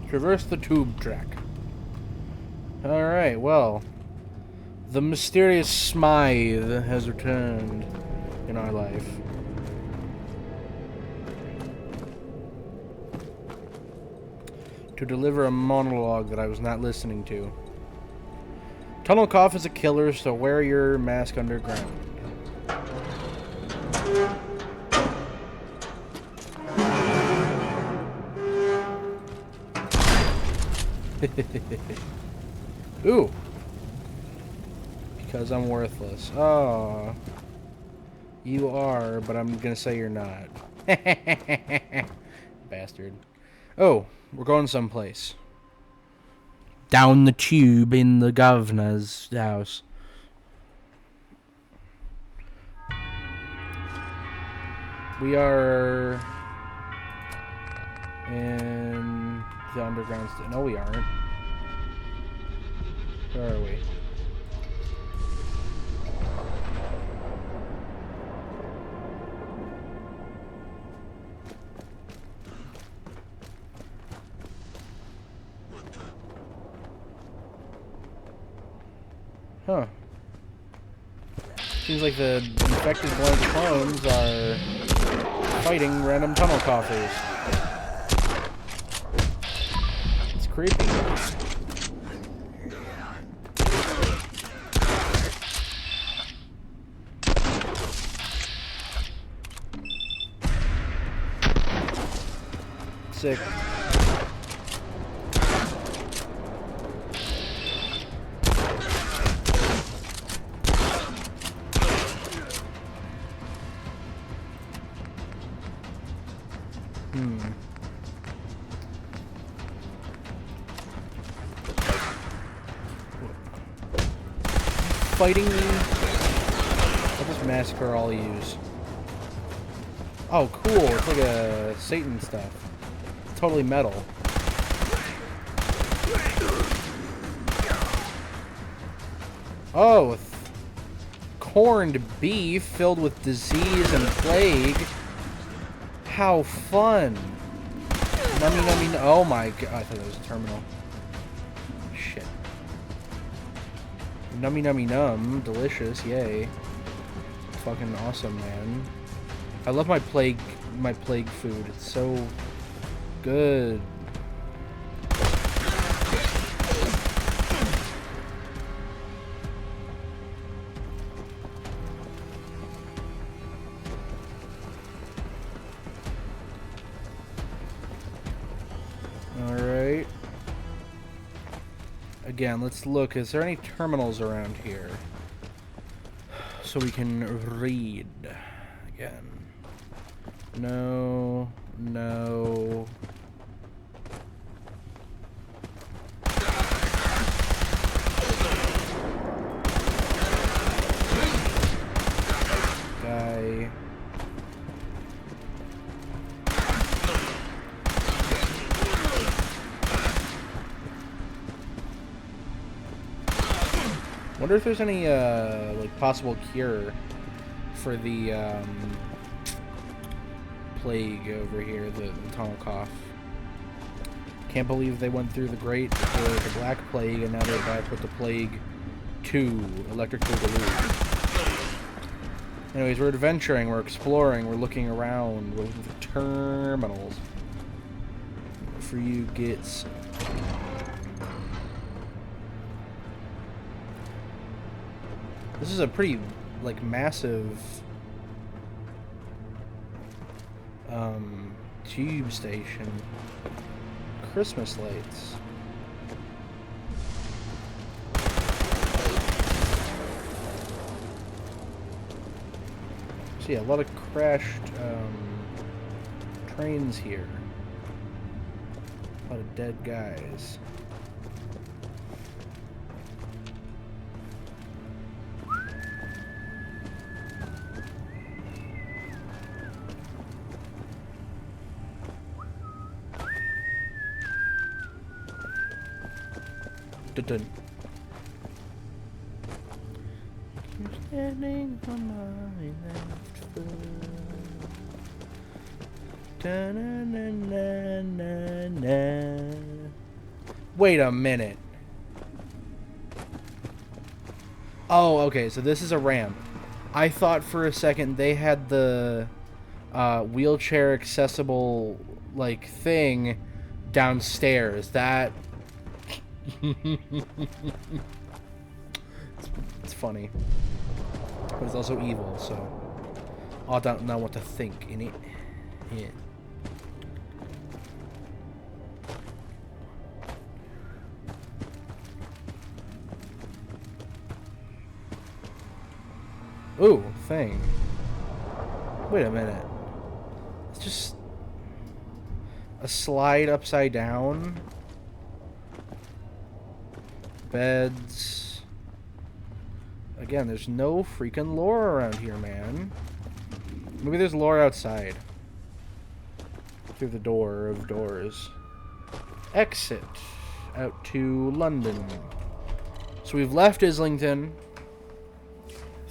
Traverse the tube track. Alright, well. The mysterious Smythe has returned in our life. To deliver a monologue that I was not listening to. Tunnel cough is a killer, so wear your mask underground. Ooh. Because I'm worthless. Oh. You are, but I'm gonna say you're not. Bastard. Oh, we're going someplace. Down the tube in the governor's house. We are in the underground. No, we aren't. Where are we? Huh. Seems like the infected blood clones are fighting random tunnel coughers. It's creepy. sick. Fighting me? I'll just massacre all use. Oh, cool. It's like a Satan stuff. Totally metal. Oh, corned beef filled with disease and plague. How fun. Nummy nummy. Oh my god. I thought that was a terminal. Shit. Nummy nummy num. Delicious. Yay. Fucking awesome, man. I love my plague food. It's so good. Alright. Again, let's look. Is there any terminals around here? So we can read again. No. No. Guy. Wonder if there's any like possible cure for the plague over here, the tunnel cough. Can't believe they went through the Black Plague and now they're back with the Plague 2, Electric Boogaloo. Anyways, we're adventuring, we're exploring, we're looking around, we're looking for terminals. For you gits. This is a pretty, like, massive tube station. Christmas lights. So yeah, a lot of crashed trains here. A lot of dead guys. Dun. You're standing on my left foot. Da-na-na-na-na-na. Wait a minute. Oh, okay, so this is a ramp. I thought for a second they had the wheelchair accessible like thing downstairs. That it's funny, but it's also evil, so I don't know what to think in it. Yeah. Ooh, thing. Wait a minute. It's just a slide upside down. Beds. Again, there's no freaking lore around here, man. Maybe there's lore outside. Through the door of doors. Exit. Out to London. So we've left Islington.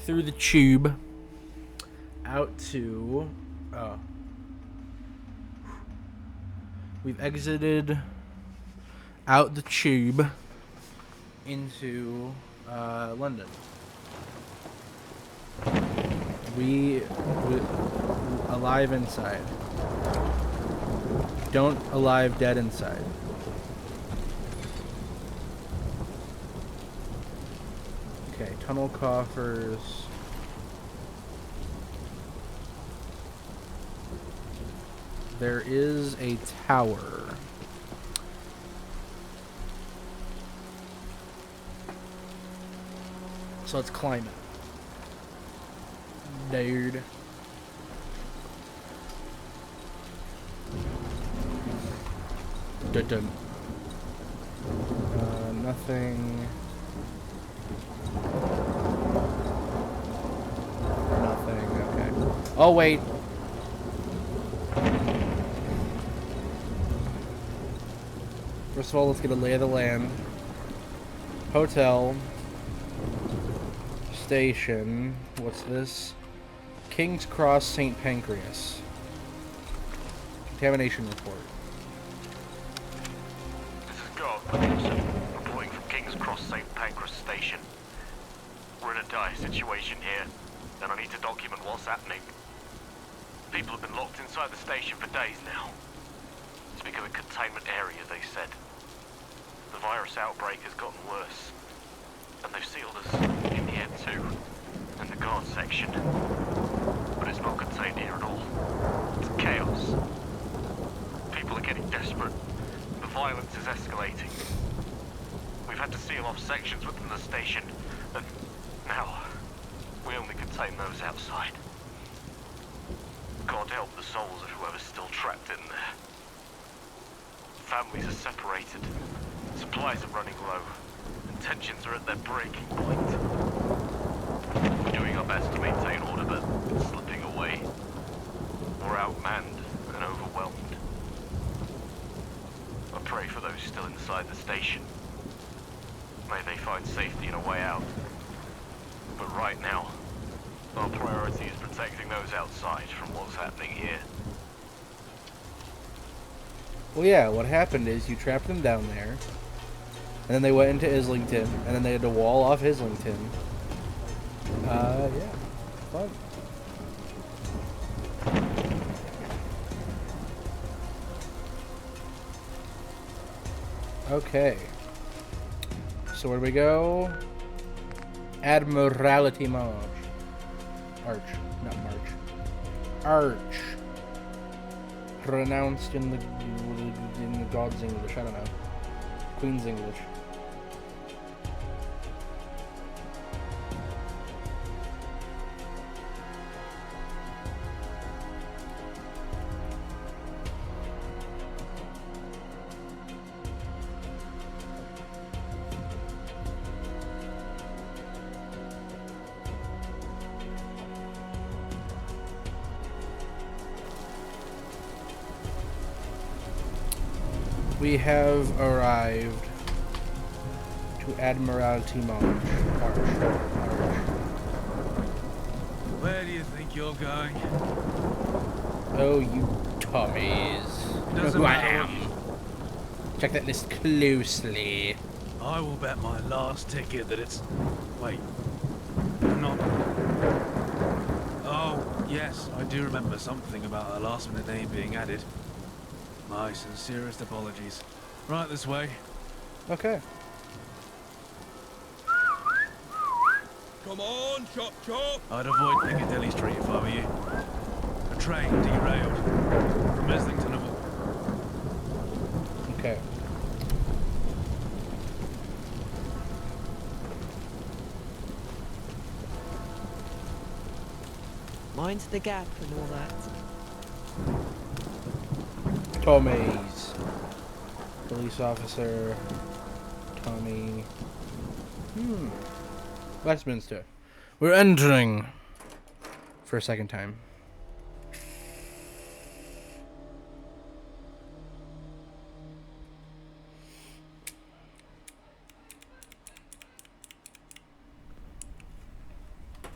Through the tube. Out to... Oh. We've exited out the tube into London. We alive inside. Don't alive dead inside. Okay, tunnel coffers. there is a tower. So let's climb it. Dude. Dun-dun. Nothing. Nothing, okay. Oh, wait. First of all, let's get a lay of the land. Hotel. Station. What's this? King's Cross, St. Pancras. Contamination report. This is God Williamson, reporting from King's Cross St. Pancras Station. We're in a dire situation here, and I need to document what's happening. People have been locked inside the station for days now. It's become a containment area, they said. The virus outbreak has gotten worse, and they've sealed us in here too, in the guard section. But it's not contained here at all. It's chaos. People are getting desperate. The violence is escalating. We've had to seal off sections within the station, and now we only contain those outside. God help the souls of whoever's still trapped in there. Families are separated. Supplies are running low. And tensions are at their breaking point. We're doing our best to maintain order, but it's slipping away. We're outmanned and overwhelmed. I pray for those still inside the station. May they find safety and a way out. But right now, our priority is protecting those outside from what's happening here. Well, yeah, what happened is you trapped them down there, and then they went into Islington, and then they had to wall off Islington. Yeah, fun. Okay. So where do we go? Admiralty March. Arch, not March. Arch. Pronounced in the God's English, I don't know. Queen's English. We have arrived to Admiralty March. Where do you think you're going? Oh, you Tommies. You know who I am. Check that list closely. I will bet my last ticket that it's... Wait. Not... Oh, yes, I do remember something about a last-minute name being added. My sincerest apologies. Right this way. Okay. Come on, chop chop! I'd avoid Piccadilly Street if I were you. A train derailed. From Islington of... Okay. Mind the gap and all that. Tommies. Police officer. Tommy. Westminster. We're entering. For a second time.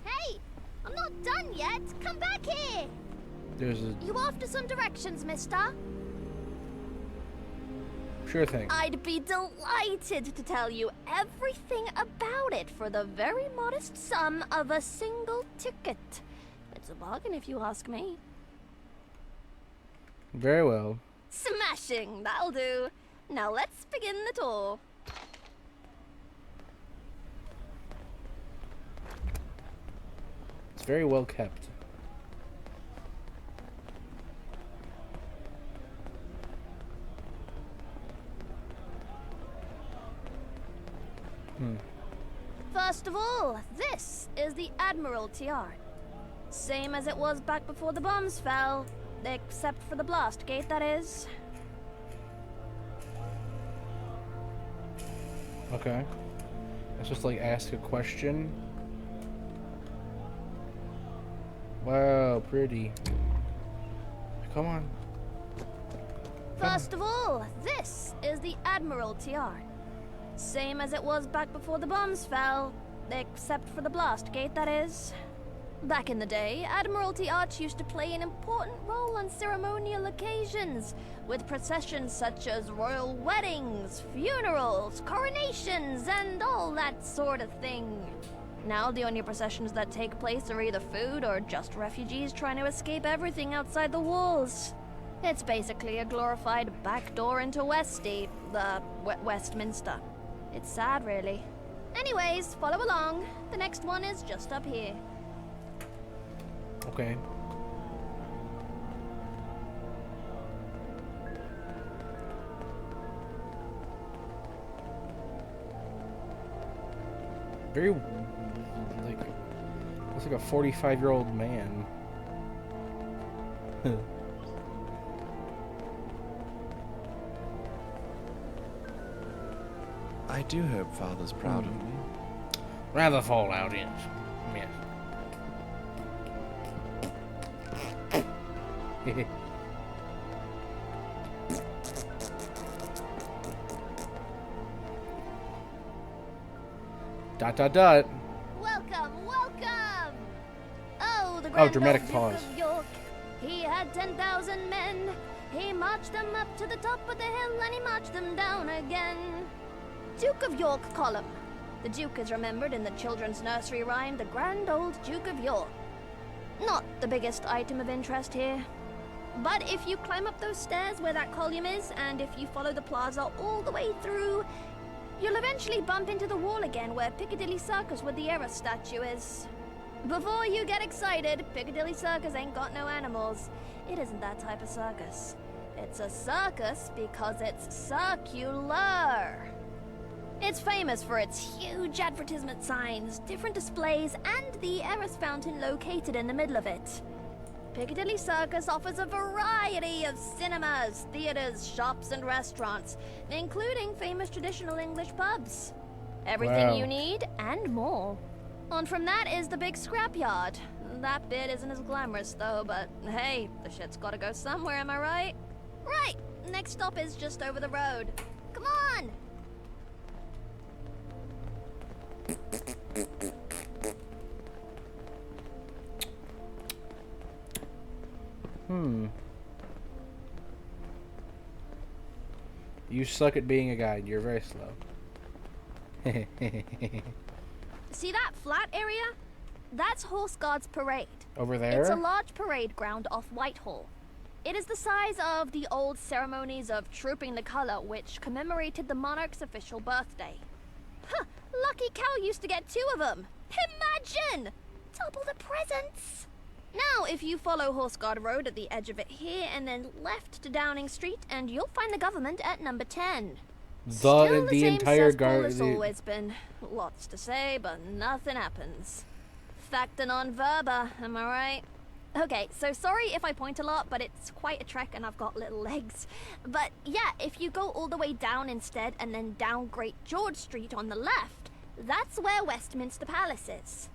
Hey! I'm not done yet! Come back here! There's a... You after some directions, mister? Sure thing. I'd be delighted to tell you everything about it for the very modest sum of a single ticket. It's a bargain if you ask me. Very well. Smashing! That'll do. Now let's begin the tour. It's very well kept. First of all, this is the Admiralty Yard. Same as it was back before the bombs fell, except for the blast gate, that is. Okay. Let's just like ask a question. Wow, pretty. Come on. First of all, this is the Admiralty Yard. Same as it was back before the bombs fell, except for the blast gate, that is. Back in the day, Admiralty Arch used to play an important role on ceremonial occasions, with processions such as royal weddings, funerals, coronations, and all that sort of thing. Now the only processions that take place are either food or just refugees trying to escape everything outside the walls. It's basically a glorified backdoor into Westy, the Westminster. It's sad, really. Anyways, follow along. The next one is just up here. Okay. Very, like, looks like a 45-year-old man. I do hope Father's proud of me. Rather Fallout is. Yes. Dot dot dot. Welcome, welcome! Oh, the Grand dramatic Old pause. Duke of York. He had 10,000 men. He marched them up to the top of the hill and he marched them down again. Duke of York column. The Duke is remembered in the children's nursery rhyme, The Grand Old Duke of York. Not the biggest item of interest here. But if you climb up those stairs where that column is, and if you follow the plaza all the way through, you'll eventually bump into the wall again where Piccadilly Circus with the Era statue is. Before you get excited, Piccadilly Circus ain't got no animals. It isn't that type of circus. It's a circus because it's circular. It's famous for its huge advertisement signs, different displays, and the Eris fountain located in the middle of it. Piccadilly Circus offers a variety of cinemas, theaters, shops, and restaurants, including famous traditional English pubs. Everything Wow. you need, and more. On from that is the big scrapyard. That bit isn't as glamorous though, but hey, the shit's gotta go somewhere, am I right? Right! Next stop is just over the road. Come on! You suck at being a guide. You're very slow. See that flat area? That's Horse Guards Parade. Over there? It's a large parade ground off Whitehall. It is the size of the old ceremonies of Trooping the Colour, which commemorated the monarch's official birthday. Huh, lucky cow used to get 2 of them. Imagine! Double the presents! Now, if you follow Horse Guard Road at the edge of it here, and then left to Downing Street, and you'll find the government at number 10. Still the same entire cesspool guard. it's always been. Lots to say, but nothing happens. Facta non verba, am I right? Okay, so sorry if I point a lot, but it's quite a trek and I've got little legs. But yeah, if you go all the way down instead and then down Great George Street on the left, that's where Westminster Palace is.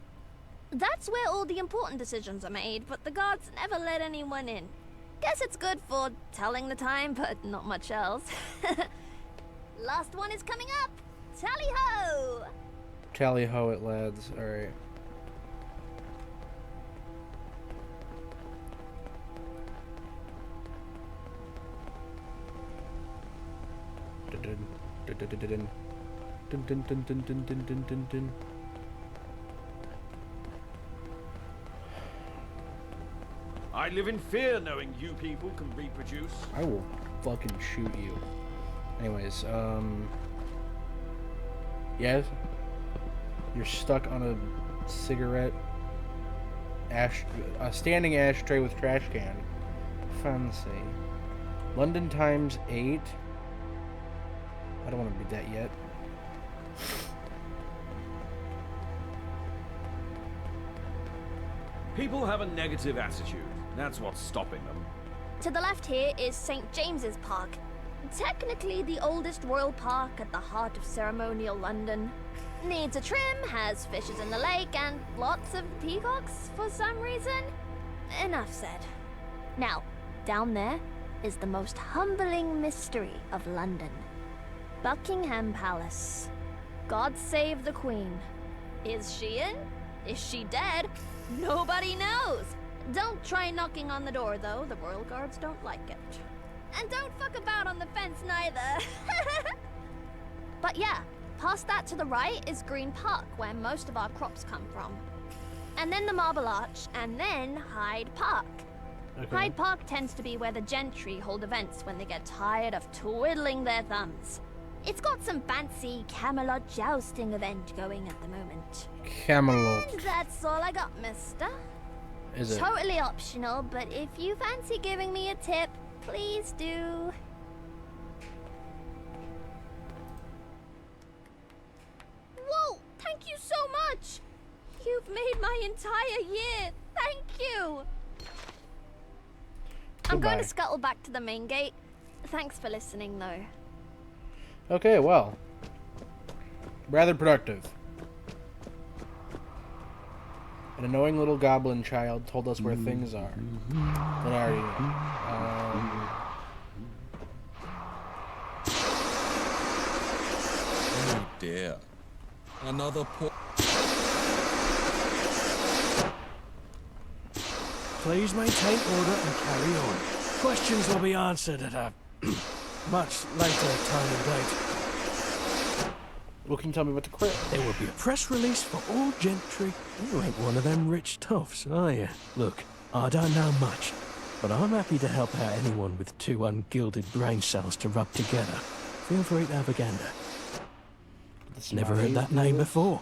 That's where all the important decisions are made, but the guards never let anyone in. Guess it's good for telling the time, but not much else. Last one is coming up. Tally-ho! Tally-ho it, lads. Alright. I live in fear knowing you people can reproduce. I will fucking shoot you. Anyways, yes? You're stuck on a cigarette a standing ashtray with trash can. Fancy. London Times 8. I don't want to read that yet. People have a negative attitude. That's what's stopping them. To the left here is St. James's Park. Technically the oldest royal park at the heart of ceremonial London. Needs a trim, has fishes in the lake, and lots of peacocks for some reason. Enough said. Now, down there is the most humbling mystery of London. Buckingham Palace. God save the Queen. Is she in? Is she dead? Nobody knows. Don't try knocking on the door, though. The royal guards don't like it. And don't fuck about on the fence, neither. But yeah, past that to the right is Green Park, where most of our crops come from. And then the Marble Arch, and then Hyde Park. Okay. Hyde Park tends to be where the gentry hold events when they get tired of twiddling their thumbs. It's got some fancy Camelot jousting event going at the moment. Camelot. And that's all I got, mister. Is it? Totally optional, but if you fancy giving me a tip, please do. Whoa! Thank you so much! You've made my entire year. Thank you! I'm going to scuttle back to the main gate. Thanks for listening, though. Okay, well. Rather productive. An annoying little goblin child told us where things are. What are you? Oh dear. Another poor... Please maintain order and carry on. Questions will be answered at a much later time and date. What can you tell me about the crypt? There will be a press release for all gentry. You ain't one of them rich toffs, are you? Look, I don't know much, but I'm happy to help out anyone with 2 ungilded brain cells to rub together. Feel free to have a gander. Never heard that name before.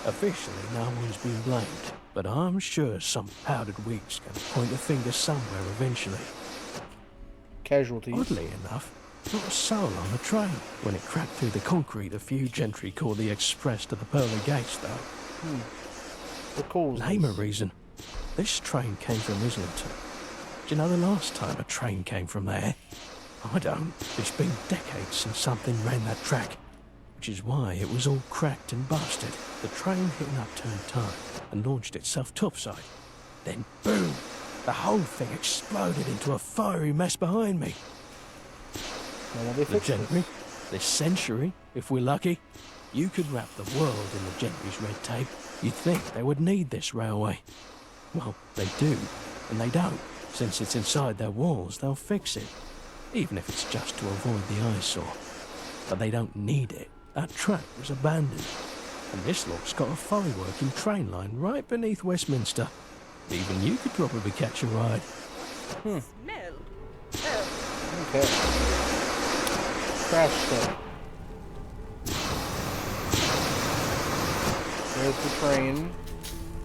Officially, no one's been blamed, but I'm sure some powdered wig's gonna point a finger somewhere eventually. Casualties. Oddly enough, not a soul on the train. When it cracked through the concrete, a few gentry caught the express to the pearly gates, though. The cause. Name a reason. This train came from Islington. Do you know the last time a train came from there? I don't. It's been decades since something ran that track, which is why it was all cracked and busted. The train hit an upturned tire and launched itself topside. Then boom! The whole thing exploded into a fiery mess behind me. The gentry, this century, if we're lucky, you could wrap the world in the gentry's red tape. You'd think they would need this railway. Well, they do, and they don't. Since it's inside their walls, they'll fix it, even if it's just to avoid the eyesore. But they don't need it. That track was abandoned, and this lot's got a fully working train line right beneath Westminster. Even you could probably catch a ride. Smell. Okay. Crash site. There's the train.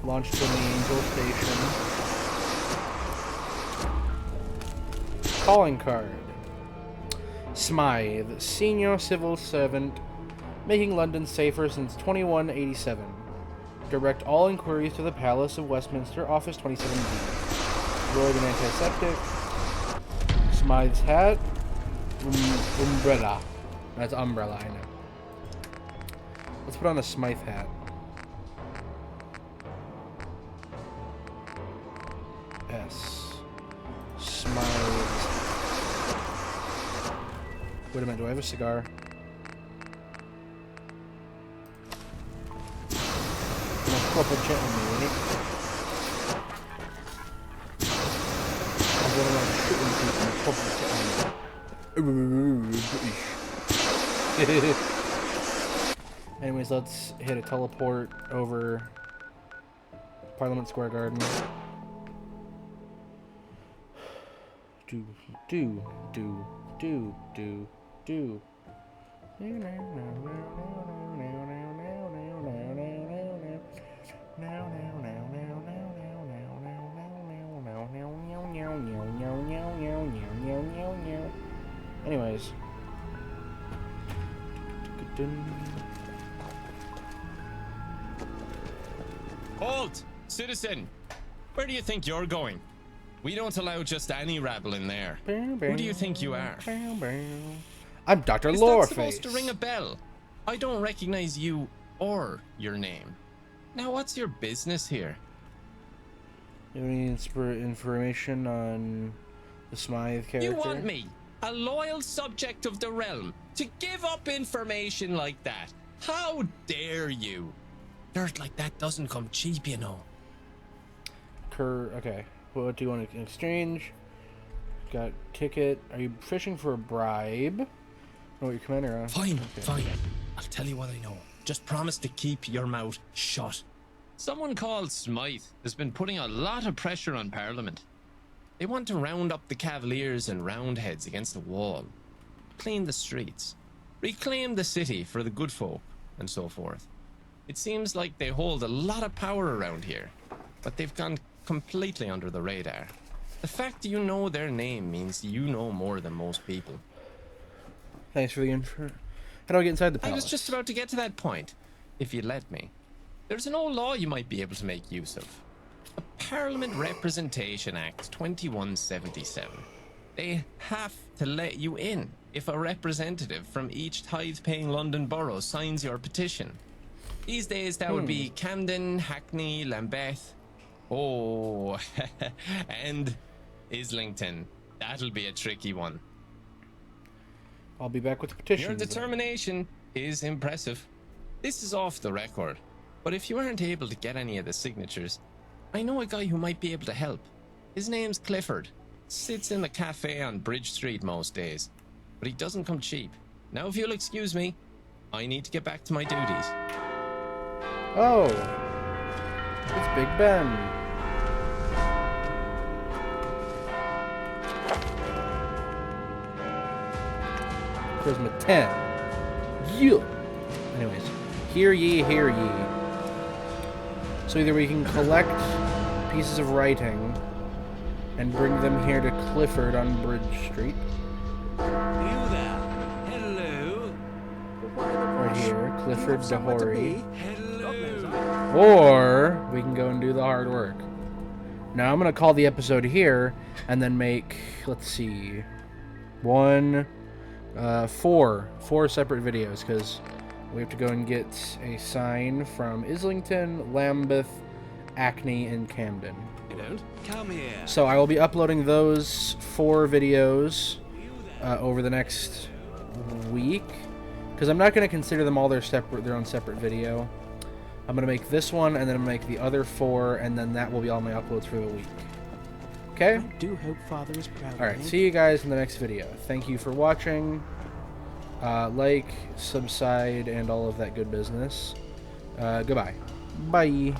Launched from the Angel Station. Calling card. Smythe, senior civil servant, making London safer since 2187. Direct all inquiries to the Palace of Westminster, Office 27B. Droid and antiseptic. Smythe's hat. Umbrella. That's umbrella, I know. Let's put on a Smythe hat. S. Smythe's. Wait a minute, do I have a cigar? Proper chat on me, isn't it? I'm gonna like shooting people and proper chat on me. British. Anyways, let's hit a teleport over Parliament Square Garden. Do. Anyways. Halt! Citizen! Where do you think you're going? We don't allow just any rabble in there. Who do you think you are? I'm Dr. Is that Loreface. supposed to ring a bell? I don't recognize you or your name. Now, what's your business here? You have any information on the Smythe character? You want me, a loyal subject of the realm, to give up information like that? How dare you? Dirt like that doesn't come cheap, you know. Okay. What do you want in exchange? Got ticket. Are you fishing for a bribe? Oh, your commander on. Fine, fine. I'll tell you what I know. Just promise to keep your mouth shut. Someone called Smythe has been putting a lot of pressure on Parliament. They want to round up the Cavaliers and Roundheads against the wall, clean the streets, reclaim the city for the good folk, and so forth. It seems like they hold a lot of power around here, but they've gone completely under the radar. The fact you know their name means you know more than most people. Thanks for the info. How do I get inside the palace? I was just about to get to that point, if you'd let me. There's an old law you might be able to make use of. The Parliament Representation Act 2177. They have to let you in if a representative from each tithe-paying London borough signs your petition. These days that would be Camden, Hackney, Lambeth, and Islington. That'll be a tricky one. I'll be back with the petition. Your determination is impressive. This is off the record, but if you aren't able to get any of the signatures, I know a guy who might be able to help. His name's Clifford. Sits in the cafe on Bridge Street most days, but he doesn't come cheap. Now, if you'll excuse me, I need to get back to my duties. Oh, it's Big Ben. Charisma 10. Yeah. Anyways, hear ye, hear ye. So either we can collect pieces of writing and bring them here to Clifford on Bridge Street. You there? Hello. Right here, Clifford Dahori. Hello. Or we can go and do the hard work. Now I'm gonna call the episode here and then make, let's see, four separate videos, because we have to go and get a sign from Islington, Lambeth, Hackney, and Camden. You don't come here. So I will be uploading those 4 videos over the next week, because I'm not going to consider them all their own separate video. I'm going to make this one, and then I'm going to make the other 4, and then that will be all my uploads for the week. Okay? I do hope Father is proud. Alright, see you guys in the next video. Thank you for watching. Like, subside, and all of that good business. Goodbye. Bye.